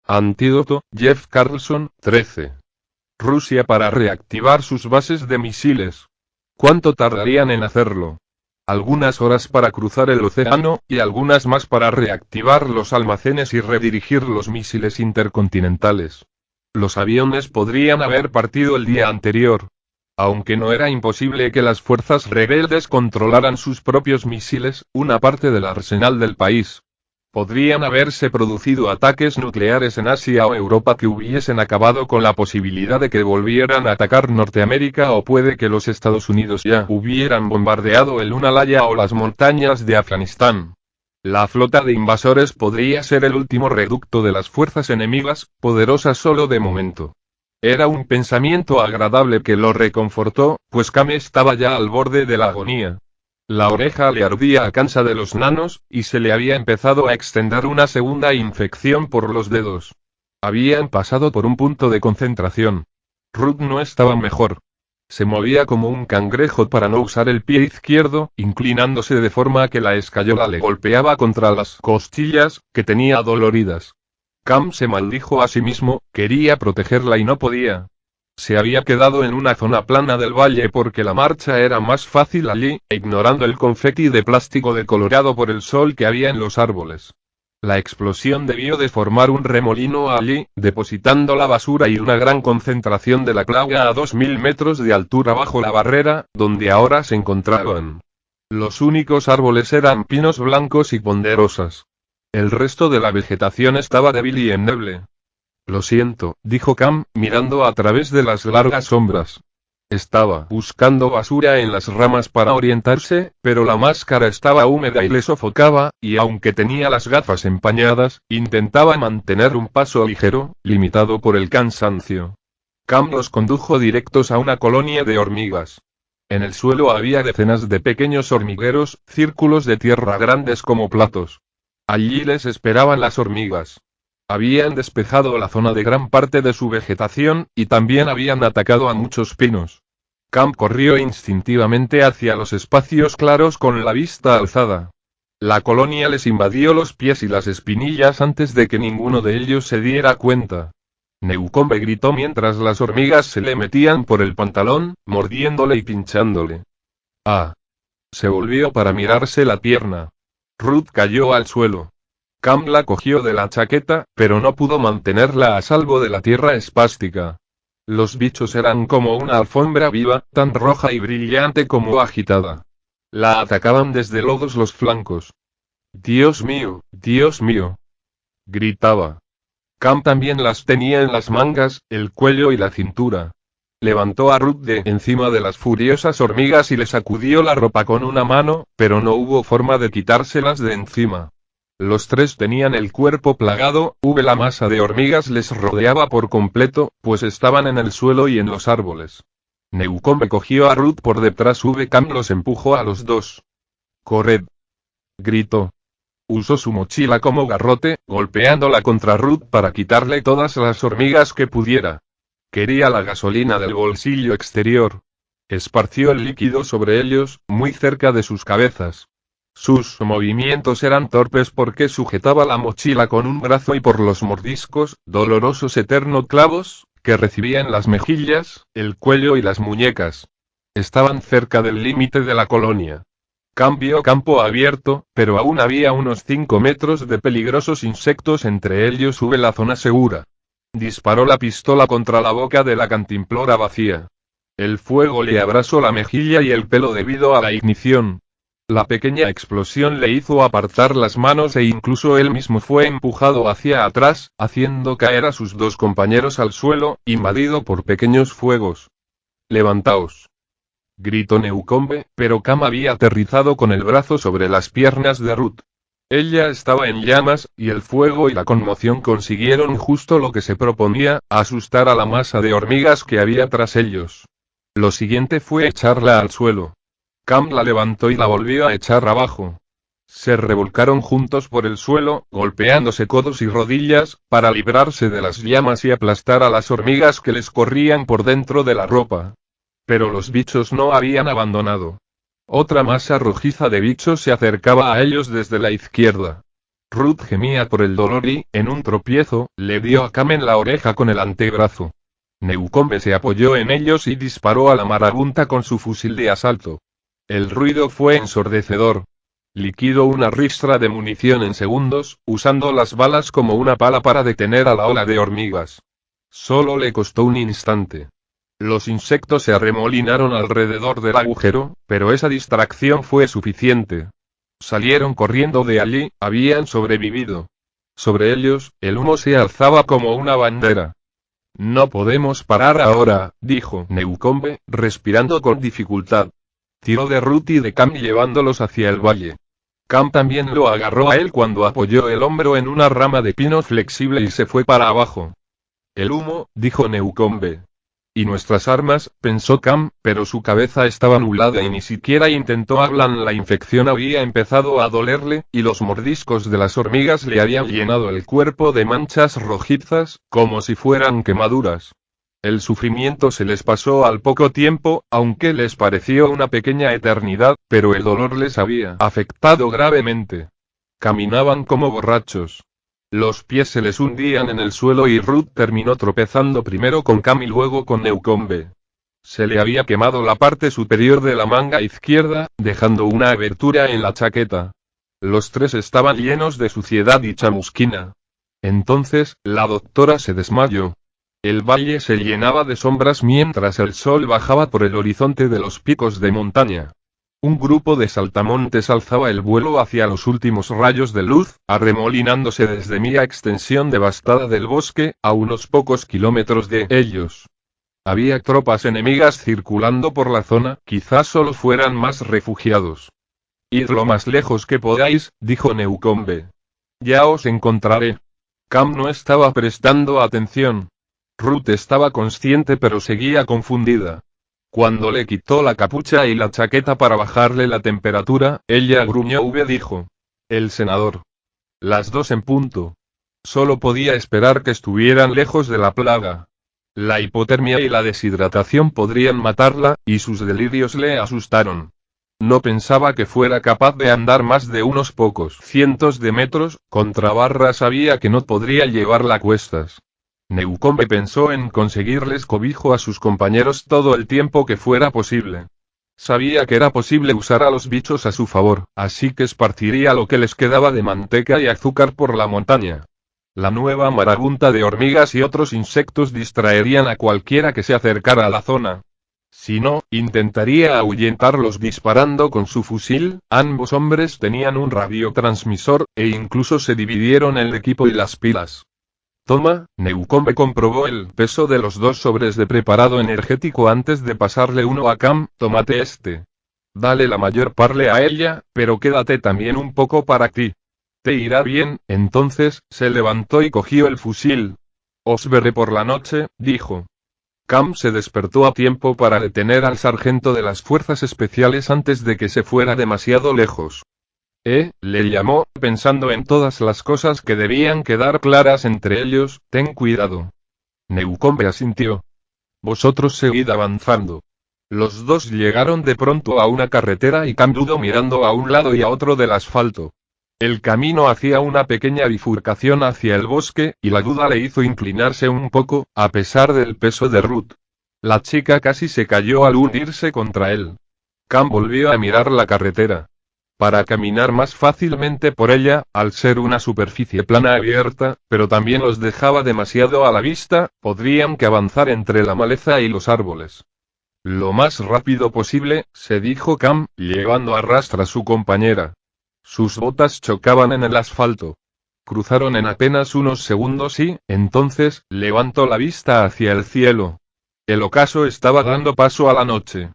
Antídoto, Jeff Carlson, 13. Rusia para reactivar sus bases de misiles. ¿Cuánto tardarían en hacerlo? Algunas horas para cruzar el océano, y algunas más para reactivar los almacenes y redirigir los misiles intercontinentales. Los aviones podrían haber partido el día anterior. Aunque no era imposible que las fuerzas rebeldes controlaran sus propios misiles, una parte del arsenal del país. Podrían haberse producido ataques nucleares en Asia o Europa que hubiesen acabado con la posibilidad de que volvieran a atacar Norteamérica, o puede que los Estados Unidos ya hubieran bombardeado el Himalaya o las montañas de Afganistán. La flota de invasores podría ser el último reducto de las fuerzas enemigas, poderosas solo de momento. Era un pensamiento agradable que lo reconfortó, pues Cam estaba ya al borde de la agonía. La oreja le ardía a causa de los nanos, y se le había empezado a extender una segunda infección por los dedos. Habían pasado por un punto de concentración. Ruth no estaba mejor. Se movía como un cangrejo para no usar el pie izquierdo, inclinándose de forma que la escayola le golpeaba contra las costillas, que tenía doloridas. Cam se maldijo a sí mismo, quería protegerla y no podía. Se había quedado en una zona plana del valle porque la marcha era más fácil allí, ignorando el confeti de plástico decolorado por el sol que había en los árboles. La explosión debió de formar un remolino allí, depositando la basura y una gran concentración de la plaga a 2000 metros de altura bajo la barrera, donde ahora se encontraban. Los únicos árboles eran pinos blancos y ponderosas. El resto de la vegetación estaba débil y endeble. Lo siento, dijo Cam, mirando a través de las largas sombras. Estaba buscando basura en las ramas para orientarse, pero la máscara estaba húmeda y le sofocaba, y aunque tenía las gafas empañadas, intentaba mantener un paso ligero, limitado por el cansancio. Cam los condujo directos a una colonia de hormigas. En el suelo había decenas de pequeños hormigueros, círculos de tierra grandes como platos. Allí les esperaban las hormigas. Habían despejado la zona de gran parte de su vegetación, y también habían atacado a muchos pinos. Cam corrió instintivamente hacia los espacios claros con la vista alzada. La colonia les invadió los pies y las espinillas antes de que ninguno de ellos se diera cuenta. Newcombe gritó mientras las hormigas se le metían por el pantalón, mordiéndole y pinchándole. ¡Ah! Se volvió para mirarse la pierna. Ruth cayó al suelo. Cam la cogió de la chaqueta, pero no pudo mantenerla a salvo de la tierra espástica. Los bichos eran como una alfombra viva, tan roja y brillante como agitada. La atacaban desde todos los flancos. ¡Dios mío, Dios mío!, gritaba. Cam también las tenía en las mangas, el cuello y la cintura. Levantó a Ruth de encima de las furiosas hormigas y le sacudió la ropa con una mano, pero no hubo forma de quitárselas de encima. Los tres tenían el cuerpo plagado, la masa de hormigas les rodeaba por completo, pues estaban en el suelo y en los árboles. Newcombe cogió a Ruth por detrás, Cam los empujó a los dos. «¡Corred!», gritó. Usó su mochila como garrote, golpeándola contra Ruth para quitarle todas las hormigas que pudiera. Quería la gasolina del bolsillo exterior. Esparció el líquido sobre ellos, muy cerca de sus cabezas. Sus movimientos eran torpes porque sujetaba la mochila con un brazo y por los mordiscos, dolorosos eternos clavos, que recibía en las mejillas, el cuello y las muñecas. Estaban cerca del límite de la colonia. Cam vio campo abierto, pero aún había unos 5 metros de peligrosos insectos entre ellos. La zona segura. Disparó la pistola contra la boca de la cantimplora vacía. El fuego le abrasó la mejilla y el pelo debido a la ignición. La pequeña explosión le hizo apartar las manos e incluso él mismo fue empujado hacia atrás, haciendo caer a sus dos compañeros al suelo, invadido por pequeños fuegos. «Levantaos», gritó Newcombe, pero Cam había aterrizado con el brazo sobre las piernas de Ruth. Ella estaba en llamas, y el fuego y la conmoción consiguieron justo lo que se proponía, asustar a la masa de hormigas que había tras ellos. Lo siguiente fue echarla al suelo. Cam la levantó y la volvió a echar abajo. Se revolcaron juntos por el suelo, golpeándose codos y rodillas, para librarse de las llamas y aplastar a las hormigas que les corrían por dentro de la ropa. Pero los bichos no habían abandonado. Otra masa rojiza de bichos se acercaba a ellos desde la izquierda. Ruth gemía por el dolor y, en un tropiezo, le dio a Cam en la oreja con el antebrazo. Newcombe se apoyó en ellos y disparó a la marabunta con su fusil de asalto. El ruido fue ensordecedor. Liquidó una ristra de munición en segundos, usando las balas como una pala para detener a la ola de hormigas. Solo le costó un instante. Los insectos se arremolinaron alrededor del agujero, pero esa distracción fue suficiente. Salieron corriendo de allí, habían sobrevivido. Sobre ellos, el humo se alzaba como una bandera. No podemos parar ahora, dijo Newcombe, respirando con dificultad. Tiró de Ruth y de Cam llevándolos hacia el valle. Cam también lo agarró a él cuando apoyó el hombro en una rama de pino flexible y se fue para abajo. El humo, dijo Newcombe. Y nuestras armas, pensó Cam, pero su cabeza estaba nublada y ni siquiera intentó hablar. La infección había empezado a dolerle, y los mordiscos de las hormigas le habían llenado el cuerpo de manchas rojizas, como si fueran quemaduras. El sufrimiento se les pasó al poco tiempo, aunque les pareció una pequeña eternidad, pero el dolor les había afectado gravemente. Caminaban como borrachos. Los pies se les hundían en el suelo y Ruth terminó tropezando primero con Cam y luego con Newcombe. Se le había quemado la parte superior de la manga izquierda, dejando una abertura en la chaqueta. Los tres estaban llenos de suciedad y chamusquina. Entonces, la doctora se desmayó. El valle se llenaba de sombras mientras el sol bajaba por el horizonte de los picos de montaña. Un grupo de saltamontes alzaba el vuelo hacia los últimos rayos de luz, arremolinándose desde media extensión devastada del bosque, a unos pocos kilómetros de ellos. Había tropas enemigas circulando por la zona, quizás solo fueran más refugiados. Id lo más lejos que podáis, dijo Newcombe. Ya os encontraré. Cam no estaba prestando atención. Ruth estaba consciente pero seguía confundida. Cuando le quitó la capucha y la chaqueta para bajarle la temperatura, ella gruñó dijo. El senador. Las 2 en punto. Solo podía esperar que estuvieran lejos de la plaga. La hipotermia y la deshidratación podrían matarla, y sus delirios le asustaron. No pensaba que fuera capaz de andar más de unos pocos cientos de metros, contra barras sabía que no podría llevarla a cuestas. Newcombe pensó en conseguirles cobijo a sus compañeros todo el tiempo que fuera posible. Sabía que era posible usar a los bichos a su favor, así que esparciría lo que les quedaba de manteca y azúcar por la montaña. La nueva marabunta de hormigas y otros insectos distraerían a cualquiera que se acercara a la zona. Si no, intentaría ahuyentarlos disparando con su fusil. Ambos hombres tenían un radiotransmisor, e incluso se dividieron el equipo y las pilas. Toma, Newcombe comprobó el peso de los 2 sobres de preparado energético antes de pasarle uno a Cam, tómate este. Dale la mayor parte a ella, pero quédate también un poco para ti. Te irá bien. Entonces, se levantó y cogió el fusil. Os veré por la noche, dijo. Cam se despertó a tiempo para detener al sargento de las fuerzas especiales antes de que se fuera demasiado lejos. Le llamó, pensando en todas las cosas que debían quedar claras entre ellos. Ten cuidado. Newcombe asintió. Vosotros seguid avanzando. Los dos llegaron de pronto a una carretera y Cam dudó mirando a un lado y a otro del asfalto. El camino hacía una pequeña bifurcación hacia el bosque, y la duda le hizo inclinarse un poco, a pesar del peso de Ruth. La chica casi se cayó al hundirse contra él. Cam volvió a mirar la carretera. Para caminar más fácilmente por ella, al ser una superficie plana abierta, pero también los dejaba demasiado a la vista, podrían que avanzar entre la maleza y los árboles. Lo más rápido posible, se dijo Cam, llevando a rastro a su compañera. Sus botas chocaban en el asfalto. Cruzaron en apenas unos segundos y, entonces, levantó la vista hacia el cielo. El ocaso estaba dando paso a la noche.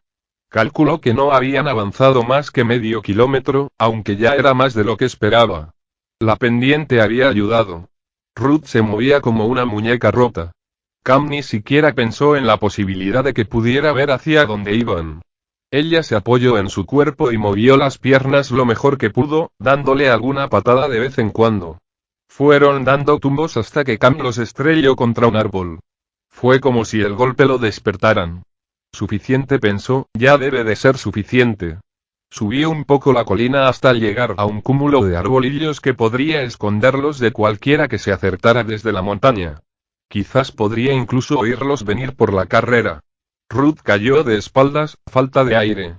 Calculó que no habían avanzado más que medio kilómetro, aunque ya era más de lo que esperaba. La pendiente había ayudado. Ruth se movía como una muñeca rota. Cam ni siquiera pensó en la posibilidad de que pudiera ver hacia dónde iban. Ella se apoyó en su cuerpo y movió las piernas lo mejor que pudo, dándole alguna patada de vez en cuando. Fueron dando tumbos hasta que Cam los estrelló contra un árbol. Fue como si el golpe lo despertaran. Suficiente, pensó, ya debe de ser suficiente. Subió un poco la colina hasta llegar a un cúmulo de arbolillos que podría esconderlos de cualquiera que se acercara desde la montaña. Quizás podría incluso oírlos venir por la carrera. Ruth cayó de espaldas, falta de aire.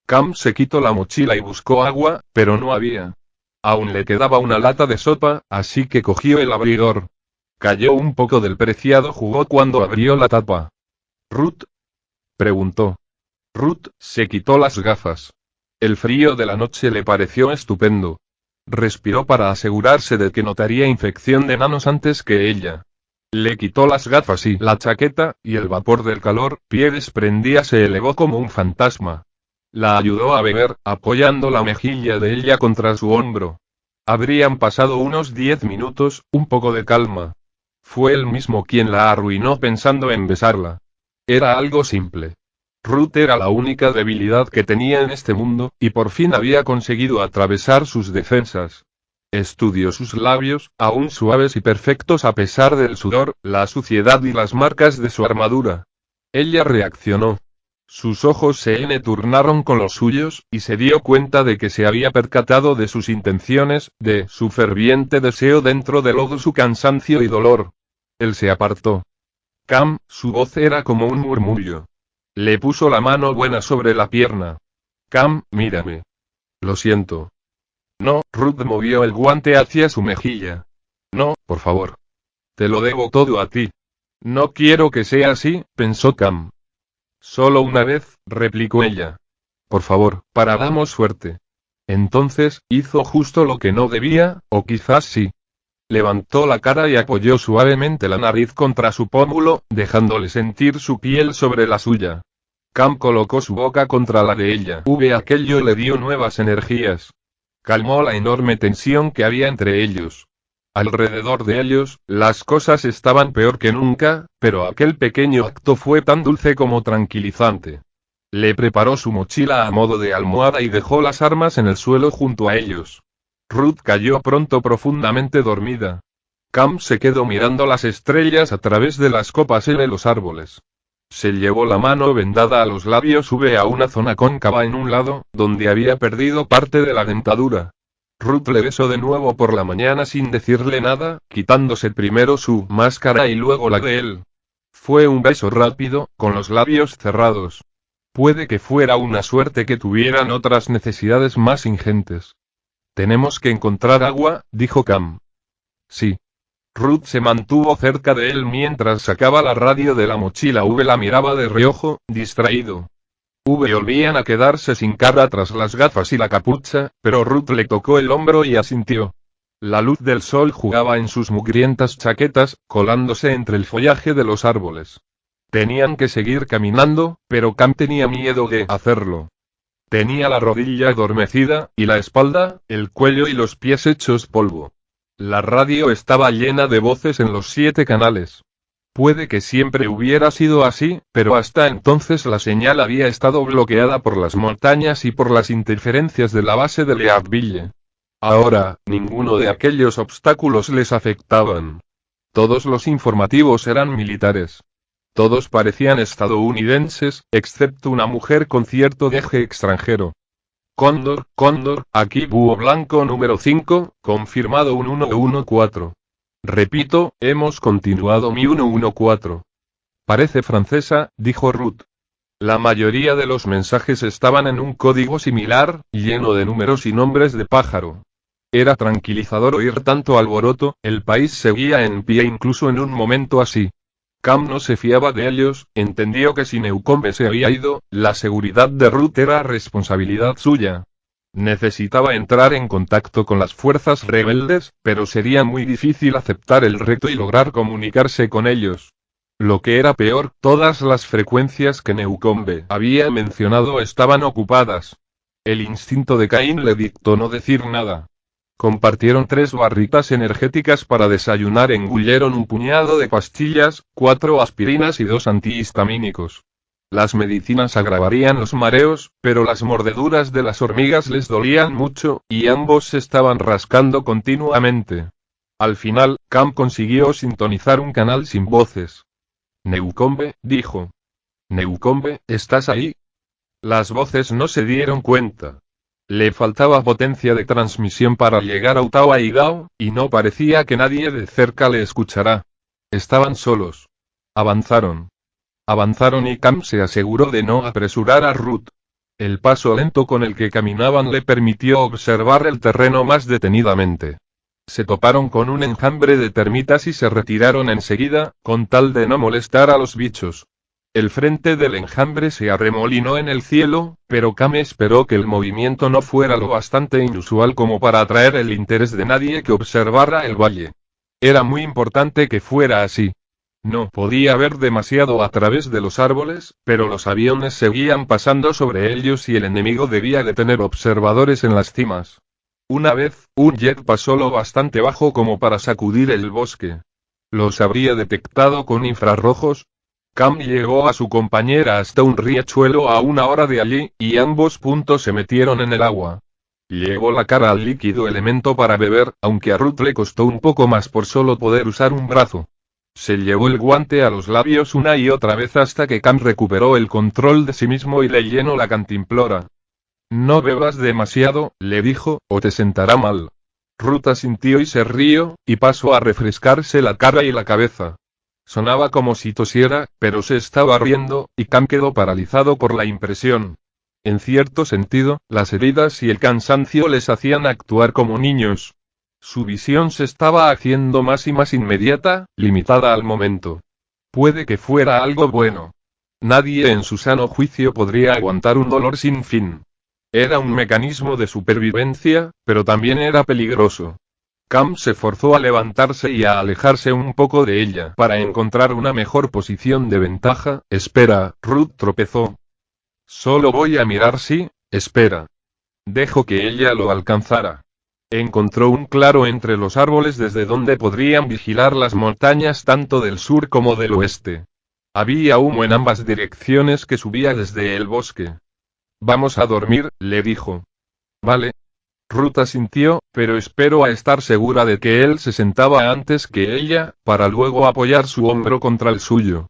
Cam se quitó la mochila y buscó agua, pero no había. Aún le quedaba una lata de sopa, así que cogió el abridor. Cayó un poco del preciado jugo cuando abrió la tapa. ¿Ruth?, preguntó. Ruth se quitó las gafas. El frío de la noche le pareció estupendo. Respiró para asegurarse de que notaría infección de manos antes que ella. Le quitó las gafas y la chaqueta, y el vapor del calor pie desprendía se elevó como un fantasma. La ayudó a beber, apoyando la mejilla de ella contra su hombro. Habrían pasado unos 10 minutos, un poco de calma. Fue él mismo quien la arruinó pensando en besarla. Era algo simple. Ruth era la única debilidad que tenía en este mundo, y por fin había conseguido atravesar sus defensas. Estudió sus labios, aún suaves y perfectos a pesar del sudor, la suciedad y las marcas de su armadura. Ella reaccionó. Sus ojos se enturnaron con los suyos, y se dio cuenta de que se había percatado de sus intenciones, de su ferviente deseo dentro de todo su cansancio y dolor. Él se apartó. Cam, su voz era como un murmullo. Le puso la mano buena sobre la pierna. Cam, mírame. Lo siento. No, Ruth movió el guante hacia su mejilla. No, por favor. Te lo debo todo a ti. No quiero que sea así, pensó Cam. Solo una vez, replicó ella. Por favor, damos suerte. Entonces, hizo justo lo que no debía, o quizás sí. Levantó la cara y apoyó suavemente la nariz contra su pómulo, dejándole sentir su piel sobre la suya. Cam colocó su boca contra la de ella. Aquello le dio nuevas energías. Calmó la enorme tensión que había entre ellos. Alrededor de ellos, las cosas estaban peor que nunca, pero aquel pequeño acto fue tan dulce como tranquilizante. Le preparó su mochila a modo de almohada y dejó las armas en el suelo junto a ellos. Ruth cayó pronto profundamente dormida. Cam se quedó mirando las estrellas a través de las copas de los árboles. Se llevó la mano vendada a los labios a una zona cóncava en un lado, donde había perdido parte de la dentadura. Ruth le besó de nuevo por la mañana sin decirle nada, quitándose primero su máscara y luego la de él. Fue un beso rápido, con los labios cerrados. Puede que fuera una suerte que tuvieran otras necesidades más ingentes. Tenemos que encontrar agua, dijo Cam. Sí. Ruth se mantuvo cerca de él mientras sacaba la radio de la mochila. La miraba de reojo, distraído. Volvían a quedarse sin cara tras las gafas y la capucha, pero Ruth le tocó el hombro y asintió. La luz del sol jugaba en sus mugrientas chaquetas, colándose entre el follaje de los árboles. Tenían que seguir caminando, pero Cam tenía miedo de hacerlo. Tenía la rodilla adormecida, y la espalda, el cuello y los pies hechos polvo. La radio estaba llena de voces en los 7 canales. Puede que siempre hubiera sido así, pero hasta entonces la señal había estado bloqueada por las montañas y por las interferencias de la base de Leadville. Ahora, ninguno de aquellos obstáculos les afectaban. Todos los informativos eran militares. Todos parecían estadounidenses, excepto una mujer con cierto deje extranjero. Cóndor, aquí Búho Blanco número 5, confirmado un 114. Repito, hemos continuado mi 114. Parece francesa, dijo Ruth. La mayoría de los mensajes estaban en un código similar, lleno de números y nombres de pájaro. Era tranquilizador oír tanto alboroto, el país seguía en pie incluso en un momento así. Cam no se fiaba de ellos, entendió que si Newcombe se había ido, la seguridad de Ruth era responsabilidad suya. Necesitaba entrar en contacto con las fuerzas rebeldes, pero sería muy difícil aceptar el reto y lograr comunicarse con ellos. Lo que era peor, todas las frecuencias que Newcombe había mencionado estaban ocupadas. El instinto de Cain le dictó no decir nada. Compartieron 3 barritas energéticas para desayunar, engulleron un puñado de pastillas, 4 aspirinas y 2 antihistamínicos. Las medicinas agravarían los mareos, pero las mordeduras de las hormigas les dolían mucho, y ambos se estaban rascando continuamente. Al final, Cam consiguió sintonizar un canal sin voces. Newcombe, dijo. Newcombe, ¿estás ahí? Las voces no se dieron cuenta. Le faltaba potencia de transmisión para llegar a Utawa y Gao, y no parecía que nadie de cerca le escuchara. Estaban solos. Avanzaron. Avanzaron y Cam se aseguró de no apresurar a Ruth. El paso lento con el que caminaban le permitió observar el terreno más detenidamente. Se toparon con un enjambre de termitas y se retiraron enseguida, con tal de no molestar a los bichos. El frente del enjambre se arremolinó en el cielo, pero Cam esperó que el movimiento no fuera lo bastante inusual como para atraer el interés de nadie que observara el valle. Era muy importante que fuera así. No podía ver demasiado a través de los árboles, pero los aviones seguían pasando sobre ellos y el enemigo debía de tener observadores en las cimas. Una vez, un jet pasó lo bastante bajo como para sacudir el bosque. ¿Los habría detectado con infrarrojos? Cam llegó a su compañera hasta un riachuelo a 1 hora de allí, y ambos puntos se metieron en el agua. Llevó la cara al líquido elemento para beber, aunque a Ruth le costó un poco más por solo poder usar un brazo. Se llevó el guante a los labios una y otra vez hasta que Cam recuperó el control de sí mismo y le llenó la cantimplora. No bebas demasiado, le dijo, o te sentará mal. Ruth asintió y se rió, y pasó a refrescarse la cara y la cabeza. Sonaba como si tosiera, pero se estaba riendo, y Cam quedó paralizado por la impresión. En cierto sentido, las heridas y el cansancio les hacían actuar como niños. Su visión se estaba haciendo más y más inmediata, limitada al momento. Puede que fuera algo bueno. Nadie en su sano juicio podría aguantar un dolor sin fin. Era un mecanismo de supervivencia, pero también era peligroso. Cam se forzó a levantarse y a alejarse un poco de ella para encontrar una mejor posición de ventaja. Espera, Ruth tropezó. Solo voy a mirar si, espera. Dejó que ella lo alcanzara. Encontró un claro entre los árboles desde donde podrían vigilar las montañas tanto del sur como del oeste. Había humo en ambas direcciones que subía desde el bosque. Vamos a dormir, le dijo. Vale. Ruth asintió, pero esperó a estar segura de que él se sentaba antes que ella, para luego apoyar su hombro contra el suyo.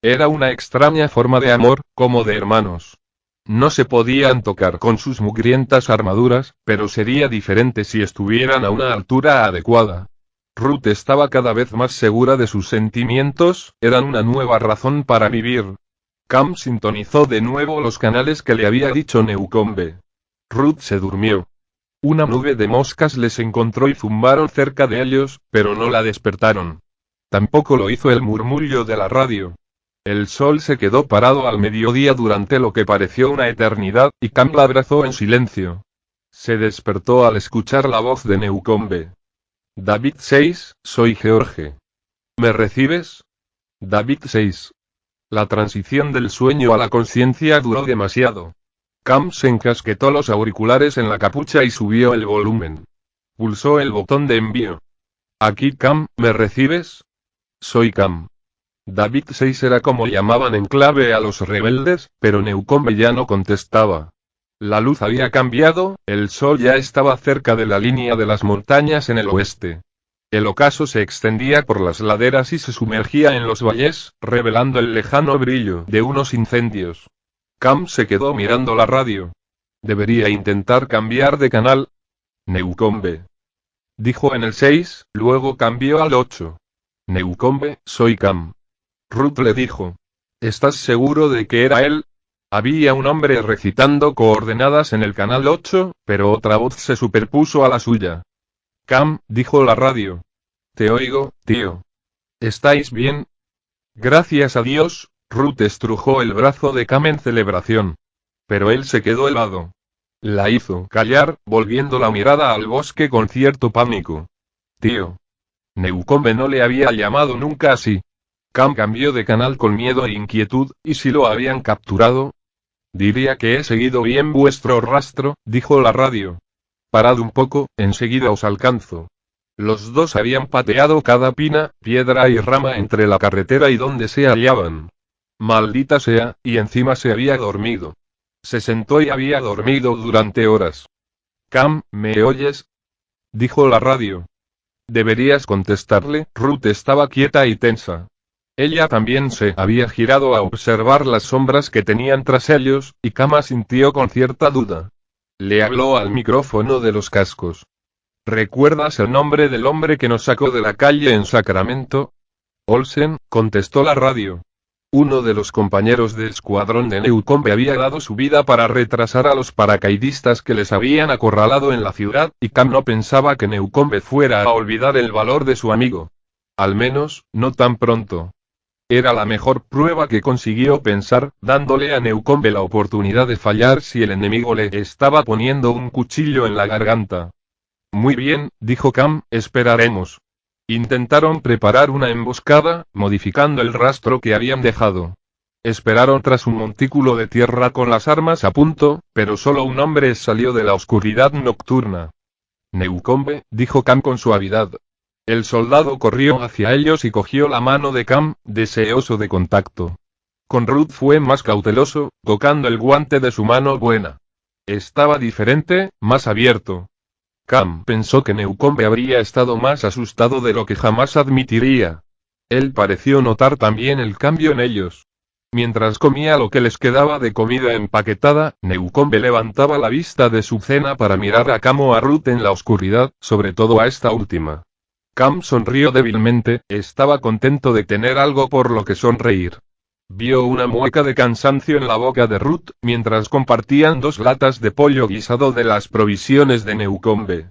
Era una extraña forma de amor, como de hermanos. No se podían tocar con sus mugrientas armaduras, pero sería diferente si estuvieran a una altura adecuada. Ruth estaba cada vez más segura de sus sentimientos, eran una nueva razón para vivir. Cam sintonizó de nuevo los canales que le había dicho Newcombe. Ruth se durmió. Una nube de moscas les encontró y zumbaron cerca de ellos, pero no la despertaron. Tampoco lo hizo el murmullo de la radio. El sol se quedó parado al mediodía durante lo que pareció una eternidad, y Cam la abrazó en silencio. Se despertó al escuchar la voz de Newcombe. David 6, soy George. ¿Me recibes? David 6. La transición del sueño a la conciencia duró demasiado. Cam se encasquetó los auriculares en la capucha y subió el volumen. Pulsó el botón de envío. Aquí Cam, ¿me recibes? Soy Cam. David 6 era como llamaban en clave a los rebeldes, pero Newcombe ya no contestaba. La luz había cambiado, el sol ya estaba cerca de la línea de las montañas en el oeste. El ocaso se extendía por las laderas y se sumergía en los valles, revelando el lejano brillo de unos incendios. Cam se quedó mirando la radio. Debería intentar cambiar de canal. Newcombe. Dijo en el 6, luego cambió al 8. Newcombe, soy Cam. Ruth le dijo. ¿Estás seguro de que era él? Había un hombre recitando coordenadas en el canal 8, pero otra voz se superpuso a la suya. Cam, dijo la radio. Te oigo, tío. ¿Estáis bien? Gracias a Dios, Ruth estrujó el brazo de Cam en celebración. Pero él se quedó helado. La hizo callar, volviendo la mirada al bosque con cierto pánico. Tío. Newcombe no le había llamado nunca así. Cam cambió de canal con miedo e inquietud, ¿y si lo habían capturado? Diría que he seguido bien vuestro rastro, dijo la radio. Parad un poco, enseguida os alcanzo. Los dos habían pateado cada pina, piedra y rama entre la carretera y donde se hallaban. Maldita sea, y encima se había dormido. Se sentó y había dormido durante horas. Cam, ¿me oyes? Dijo la radio. Deberías contestarle. Ruth estaba quieta y tensa. Ella también se había girado a observar las sombras que tenían tras ellos, y Cam sintió con cierta duda. Le habló al micrófono de los cascos. ¿Recuerdas el nombre del hombre que nos sacó de la calle en Sacramento? Olsen, contestó la radio. Uno de los compañeros de escuadrón de Newcombe había dado su vida para retrasar a los paracaidistas que les habían acorralado en la ciudad, y Cam no pensaba que Newcombe fuera a olvidar el valor de su amigo. Al menos, no tan pronto. Era la mejor prueba que consiguió pensar, dándole a Newcombe la oportunidad de fallar si el enemigo le estaba poniendo un cuchillo en la garganta. Muy bien, dijo Cam, esperaremos. Intentaron preparar una emboscada, modificando el rastro que habían dejado. Esperaron tras un montículo de tierra con las armas a punto, pero solo un hombre salió de la oscuridad nocturna. Newcombe, dijo Cam con suavidad. El soldado corrió hacia ellos y cogió la mano de Cam, deseoso de contacto. Con Ruth fue más cauteloso, tocando el guante de su mano buena. Estaba diferente, más abierto. Cam pensó que Newcombe habría estado más asustado de lo que jamás admitiría. Él pareció notar también el cambio en ellos. Mientras comía lo que les quedaba de comida empaquetada, Newcombe levantaba la vista de su cena para mirar a Cam o a Ruth en la oscuridad, sobre todo a esta última. Cam sonrió débilmente, estaba contento de tener algo por lo que sonreír. Vio una mueca de cansancio en la boca de Ruth, mientras compartían 2 latas de pollo guisado de las provisiones de Newcombe.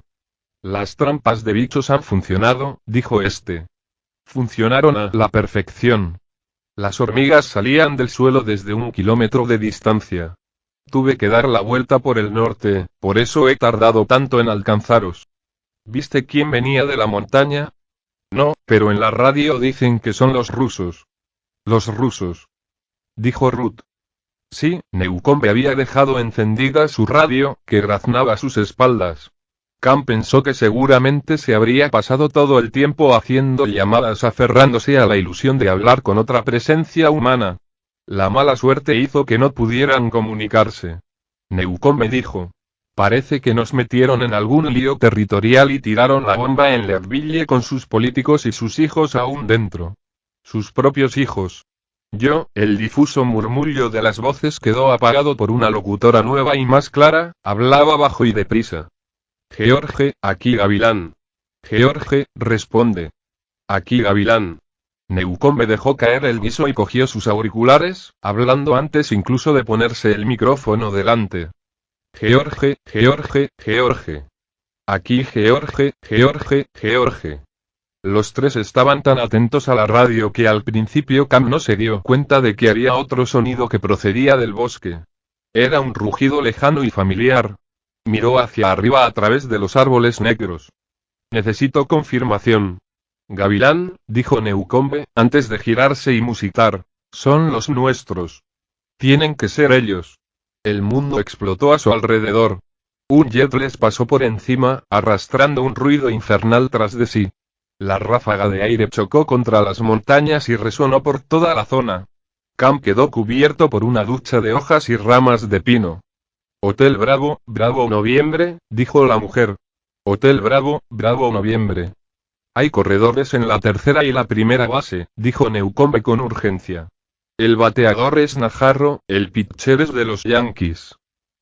Las trampas de bichos han funcionado, dijo este. Funcionaron a la perfección. Las hormigas salían del suelo desde 1 kilómetro de distancia. Tuve que dar la vuelta por el norte, por eso he tardado tanto en alcanzaros. ¿Viste quién venía de la montaña? No, pero en la radio dicen que son los rusos. Los rusos. Dijo Ruth. Sí, Newcombe había dejado encendida su radio, que graznaba a sus espaldas. Cam pensó que seguramente se habría pasado todo el tiempo haciendo llamadas aferrándose a la ilusión de hablar con otra presencia humana. La mala suerte hizo que no pudieran comunicarse. Newcombe dijo. Parece que nos metieron en algún lío territorial y tiraron la bomba en Leadville con sus políticos y sus hijos aún dentro. Sus propios hijos. El difuso murmullo de las voces quedó apagado por una locutora nueva y más clara, hablaba bajo y deprisa. George, aquí Gavilán. George, responde. Aquí Gavilán. Newcombe dejó caer el guiso y cogió sus auriculares, hablando antes incluso de ponerse el micrófono delante. George, George, George. Aquí George, George, George. Los 3 estaban tan atentos a la radio que al principio Cam no se dio cuenta de que había otro sonido que procedía del bosque. Era un rugido lejano y familiar. Miró hacia arriba a través de los árboles negros. Necesito confirmación. Gavilán, dijo Newcombe, antes de girarse y musitar. Son los nuestros. Tienen que ser ellos. El mundo explotó a su alrededor. Un jet les pasó por encima, arrastrando un ruido infernal tras de sí. La ráfaga de aire chocó contra las montañas y resonó por toda la zona. Cam quedó cubierto por una ducha de hojas y ramas de pino. Hotel Bravo, Bravo Noviembre, dijo la mujer. Hotel Bravo, Bravo Noviembre. Hay corredores en la tercera y la primera base, dijo Newcombe con urgencia. El bateador es Najarro, el pitcher es de los Yankees.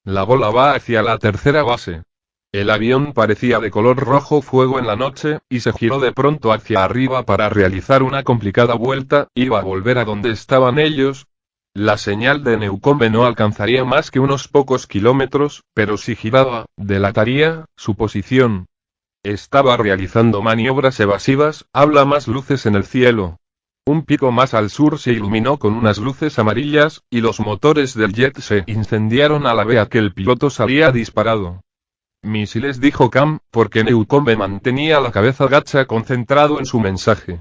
La bola va hacia la tercera base. El avión parecía de color rojo fuego en la noche, y se giró de pronto hacia arriba para realizar una complicada vuelta, iba a volver a donde estaban ellos. La señal de Newcombe no alcanzaría más que unos pocos kilómetros, pero si giraba, delataría su posición. Estaba realizando maniobras evasivas, habla más luces en el cielo. Un pico más al sur se iluminó con unas luces amarillas, y los motores del jet se incendiaron a la vez que el piloto salía disparado. Misiles, dijo Cam, porque Newcombe mantenía la cabeza gacha concentrado en su mensaje.